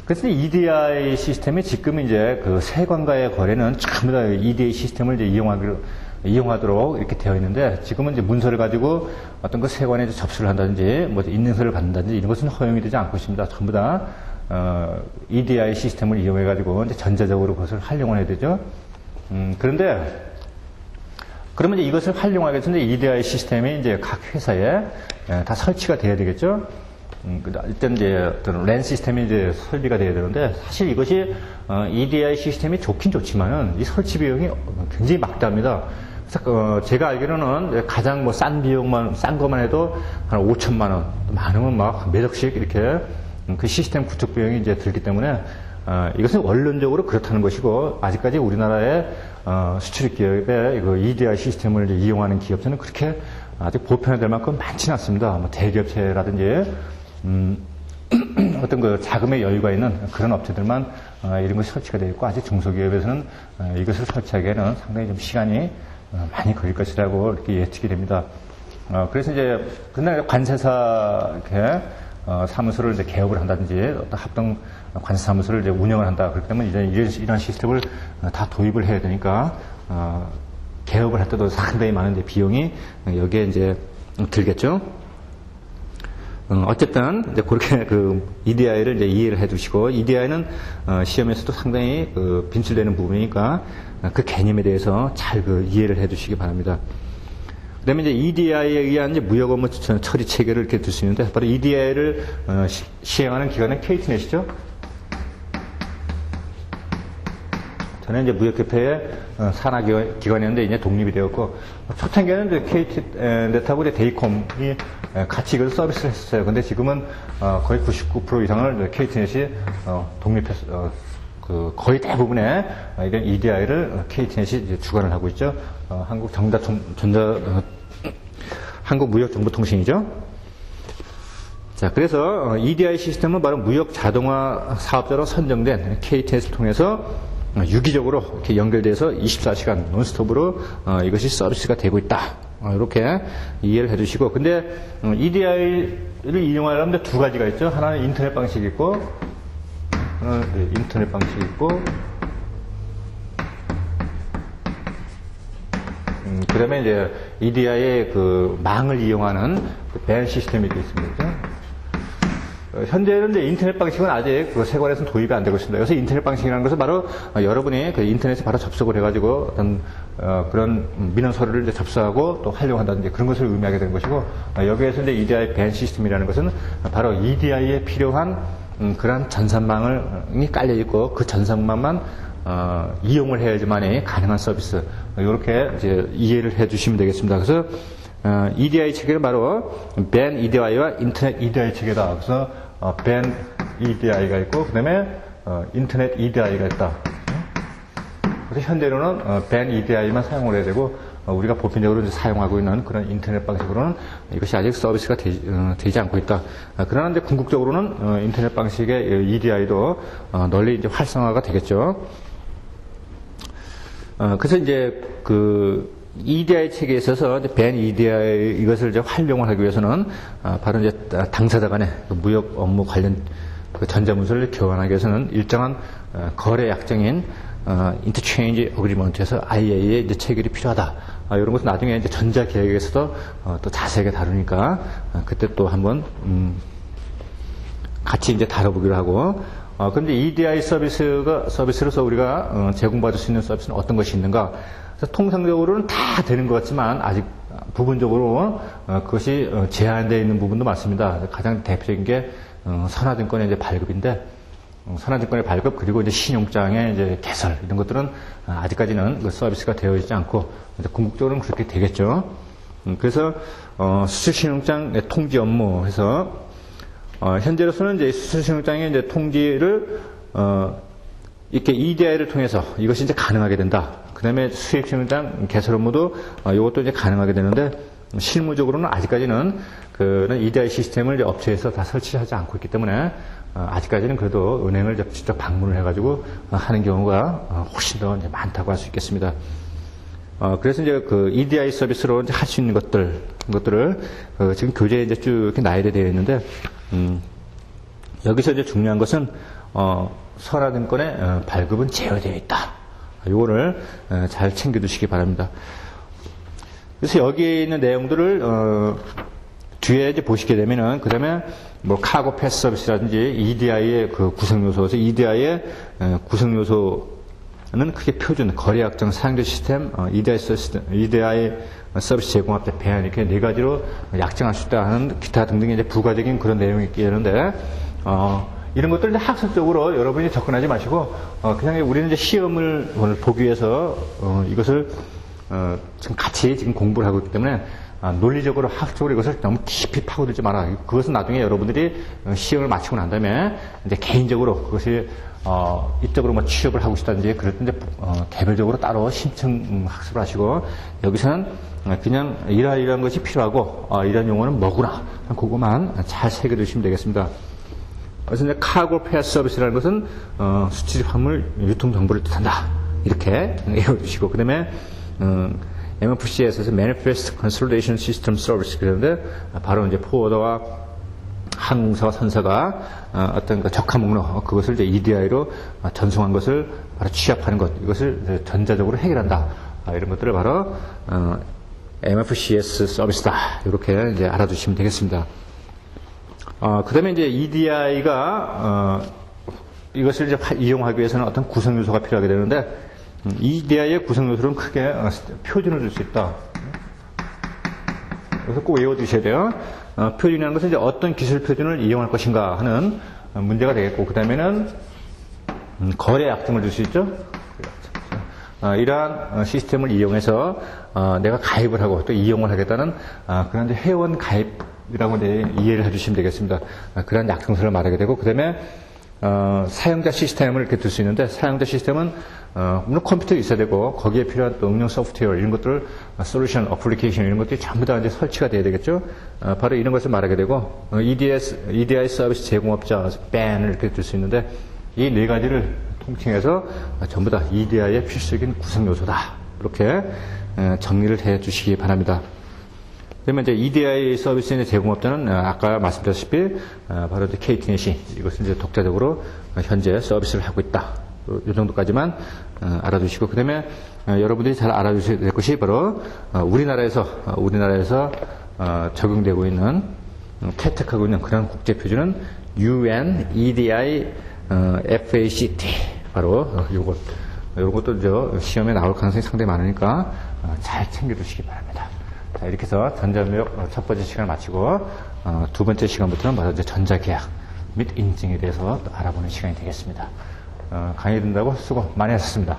그래서 EDI 시스템이 지금 이제 그 세관과의 거래는 전부 다 EDI 시스템을 이제 이용하도록 이렇게 되어 있는데, 지금은 이제 문서를 가지고 어떤 그 세관에 접수를 한다든지, 뭐 인증서를 받는다든지 이런 것은 허용이 되지 않고 있습니다. 전부 다 EDI 시스템을 이용해 가지고 이제 전자적으로 그것을 활용을 해야 되죠. 그런데 그러면 이제 이것을 활용하기 위해서 EDI 시스템이 이제 각 회사에 다 설치가 돼야 되겠죠. 일단 이제 어떤 랜 시스템이 이제 설비가 돼야 되는데, 사실 이것이 EDI 시스템이 좋긴 좋지만은 이 설치 비용이 굉장히 막대합니다. 그래서 제가 알기로는 가장 뭐 싼 비용만, 싼 것만 해도 한 5천만 원, 많으면 막 몇 억씩 이렇게 그 시스템 구축 비용이 이제 들기 때문에 이것은 원론적으로 그렇다는 것이고, 아직까지 우리나라의 수출입 기업의 그 EDI 시스템을 이제 이용하는 기업들은 그렇게 아직 보편화될 만큼 많지는 않습니다. 뭐 대기업체라든지 어떤 그 자금의 여유가 있는 그런 업체들만 이런 것이 설치가 되어 있고, 아직 중소기업에서는 이것을 설치하기에는 상당히 좀 시간이 많이 걸릴 것이라고 이렇게 예측이 됩니다. 그래서 이제 그날 관세사 이렇게 사무소를 이제 개업을 한다든지 어떤 합동 관세 사무소를 이제 운영을 한다. 그렇기 때문에 이제 이런 시스템을 다 도입을 해야 되니까 개업을 할 때도 상당히 많은 비용이 여기에 이제 들겠죠. 어쨌든 이제 그렇게 그 EDI를 이제 이해를 해두시고, EDI는 시험에서도 상당히 그 빈출되는 부분이니까 그 개념에 대해서 잘 그 이해를 해두시기 바랍니다. 그다음에 이제 EDI에 의한 이제 무역 업무 처리 체계를 이렇게 둘 수 있는데, 바로 EDI를 시행하는 기관은 KTNet이죠. 저는 이제 무역협회의 산하기관이었는데 이제 독립이 되었고, 초창기에는 이제 KTNet하고 이제 데이콤이 같이 이걸 서비스를 했었어요. 근데 지금은 거의 99% 이상을 KTNet이 독립해서 거의 대부분의 이런 EDI를 KTNet이 주관을 하고 있죠. 한국무역정보통신이죠. 자, 그래서 EDI 시스템은 바로 무역 자동화 사업자로 선정된 KTNet을 통해서 유기적으로 이렇게 연결돼서 24시간 논스톱으로 이것이 서비스가 되고 있다. 이렇게 이해를 해주시고, 근데 EDI를 이용하려면 두 가지가 있죠. 하나는 인터넷 방식이 있고, 인터넷 방식이 있고, 그다음에 이제 EDI의 그 망을 이용하는 그 밴 시스템이 있습니다. 현재는 이제 인터넷 방식은 아직 그 세관에서는 도입이 안 되고 있습니다. 그래서 인터넷 방식이라는 것은 바로 여러분이 그 인터넷에 바로 접속을 해가지고 어떤 그런 민원 서류를 이제 접수하고 또 활용한다든지 그런 것을 의미하게 되는 것이고, 여기에서 이제 EDI 밴 시스템이라는 것은 바로 EDI에 필요한 그런 전산망이 깔려 있고, 그 전산망만 이용을 해야지만이 가능한 서비스, 이렇게 이제 이해를 해주시면 되겠습니다. 그래서 EDI 체계는 바로 밴 EDI와 인터넷 EDI 체계다. 그래서 밴 EDI가 있고, 그 다음에 인터넷 EDI가 있다. 그래서 현재로는 밴 EDI만 사용을 해야 되고, 우리가 보편적으로 이제 사용하고 있는 그런 인터넷 방식으로는 이것이 아직 서비스가 되지 않고 있다. 그러나 이제 궁극적으로는 인터넷 방식의 EDI도 널리 이제 활성화가 되겠죠. 그래서 이제 그 EDI 체계에 있어서 밴 EDI 이것을 이제 활용을 하기 위해서는 바로 이제 당사자 간의 무역 업무 관련 그 전자문서를 교환하기 위해서는 일정한 거래 약정인 인터체인지 어그리먼트에서 IA의 이제 체결이 필요하다. 이런 것은 나중에 이제 전자계약에서도 또 자세하게 다루니까 그때 또 한번 같이 이제 다뤄보기로 하고. 그런데 EDI 서비스로서 우리가 제공받을 수 있는 서비스는 어떤 것이 있는가? 그래서 통상적으로는 다 되는 것 같지만 아직 부분적으로 그것이 제한되어 있는 부분도 많습니다. 가장 대표적인 게 선화증권의 이제 발급인데, 선화증권의 발급 그리고 이제 신용장의 이제 개설 이런 것들은 아직까지는 그 서비스가 되어 있지 않고, 이제 궁극적으로는 그렇게 되겠죠. 그래서 수출신용장 통지 업무 해서 현재로서는 이제 수출신용장의 이제 통지를 이렇게 EDI를 통해서 이것이 이제 가능하게 된다. 그 다음에 수입신용장 개설 업무도 이것도 이제 가능하게 되는데, 실무적으로는 아직까지는 그런 EDI 시스템을 이제 업체에서 다 설치하지 않고 있기 때문에 아직까지는 그래도 은행을 직접 방문을 해가지고 하는 경우가 훨씬 더 이제 많다고 할 수 있겠습니다. 그래서 이제 그 EDI 서비스로 이제 할 수 있는 것들을 지금 교재에 이제 쭉 이렇게 나열이 되어 있는데, 여기서 이제 중요한 것은 선화증권의 발급은 제어되어 있다. 요거를 잘 챙겨두시기 바랍니다. 그래서 여기에 있는 내용들을 뒤에 이제 보시게 되면은 그다음에 뭐 카고 패스 서비스라든지 EDI의 그 구성 요소에서 EDI의 구성 요소는 크게 표준 거래 약정 사용자 시스템, EDI 서비스 제공업자 배안 이렇게 네 가지로 약정할 수 있다 하는 기타 등등의 이제 부가적인 그런 내용이 있게 되는데 이런 것들 이제 학습적으로 여러분이 접근하지 마시고 그냥 우리는 이제 시험을 오늘 보기 위해서 이것을 지금 같이 지금 공부를 하고 있기 때문에 논리적으로 학적으로 이것을 너무 깊이 파고들지 마라. 그것은 나중에 여러분들이 시험을 마치고 난 다음에 이제 개인적으로 그것이 이쪽으로 뭐 취업을 하고 싶다든지 그럴 때 이제 개별적으로 따로 신청 학습을 하시고 여기서는 그냥 이러한 것이 필요하고 이런 용어는 뭐구나 그거만 잘 새겨두시면 되겠습니다. 그래서 이제 카고 패스 서비스라는 것은 수출입 화물 유통 정보를 뜻한다. 이렇게 외워두시고 그다음에 MFCS에서 Manifest Consolidation System Service 그러는데 바로 이제 포워더와 항공사와 선사가 어떤 그 적화 목록 그것을 이제 EDI로 전송한 것을 바로 취합하는 것 이것을 전자적으로 해결한다. 이런 것들을 바로 MFCS 서비스다. 이렇게 이제 알아두시면 되겠습니다. 그 다음에 이제 EDI가, 이것을 이제 이용하기 위해서는 어떤 구성 요소가 필요하게 되는데, EDI의 구성 요소는 크게 표준을 줄 수 있다. 그래서 꼭 외워두셔야 돼요. 표준이라는 것은 이제 어떤 기술 표준을 이용할 것인가 하는 문제가 되겠고, 그 다음에는 거래 약정을 줄 수 있죠. 이러한 시스템을 이용해서 내가 가입을 하고 또 이용을 하겠다는 그런 이제 회원 가입이라고 이해를 해주시면 되겠습니다. 그런 약정서를 말하게 되고 그 다음에 사용자 시스템을 이렇게 둘 수 있는데 사용자 시스템은 물론 컴퓨터가 있어야 되고 거기에 필요한 또 응용 소프트웨어 이런 것들 솔루션, 어플리케이션 이런 것들이 전부 다 이제 설치가 돼야 되겠죠. 바로 이런 것을 말하게 되고 EDI 서비스 제공업자 밴을 이렇게 둘 수 있는데 이 네 가지를 통칭해서 전부 다 EDI의 필수적인 구성 요소다. 이렇게 정리를 해 주시기 바랍니다. 그러면 이제 EDI 서비스의 제공업자는 아까 말씀드렸다시피 바로 이제 KTNet이 이것을 이제 독자적으로 현재 서비스를 하고 있다. 이 정도까지만 알아두시고 그다음에 여러분들이 잘 알아두셔야 될 것이 바로 우리나라에서 적용되고 있는 채택하고 있는 그런 국제 표준은 UN EDI FACT 바로 이런 것도 시험에 나올 가능성이 상당히 많으니까 잘 챙겨두시기 바랍니다. 자, 이렇게 해서 전자무역 첫 번째 시간을 마치고 두 번째 시간부터는 바로 이제 전자계약 및 인증에 대해서 또 알아보는 시간이 되겠습니다. 강의 듣는다고 수고 많이 하셨습니다.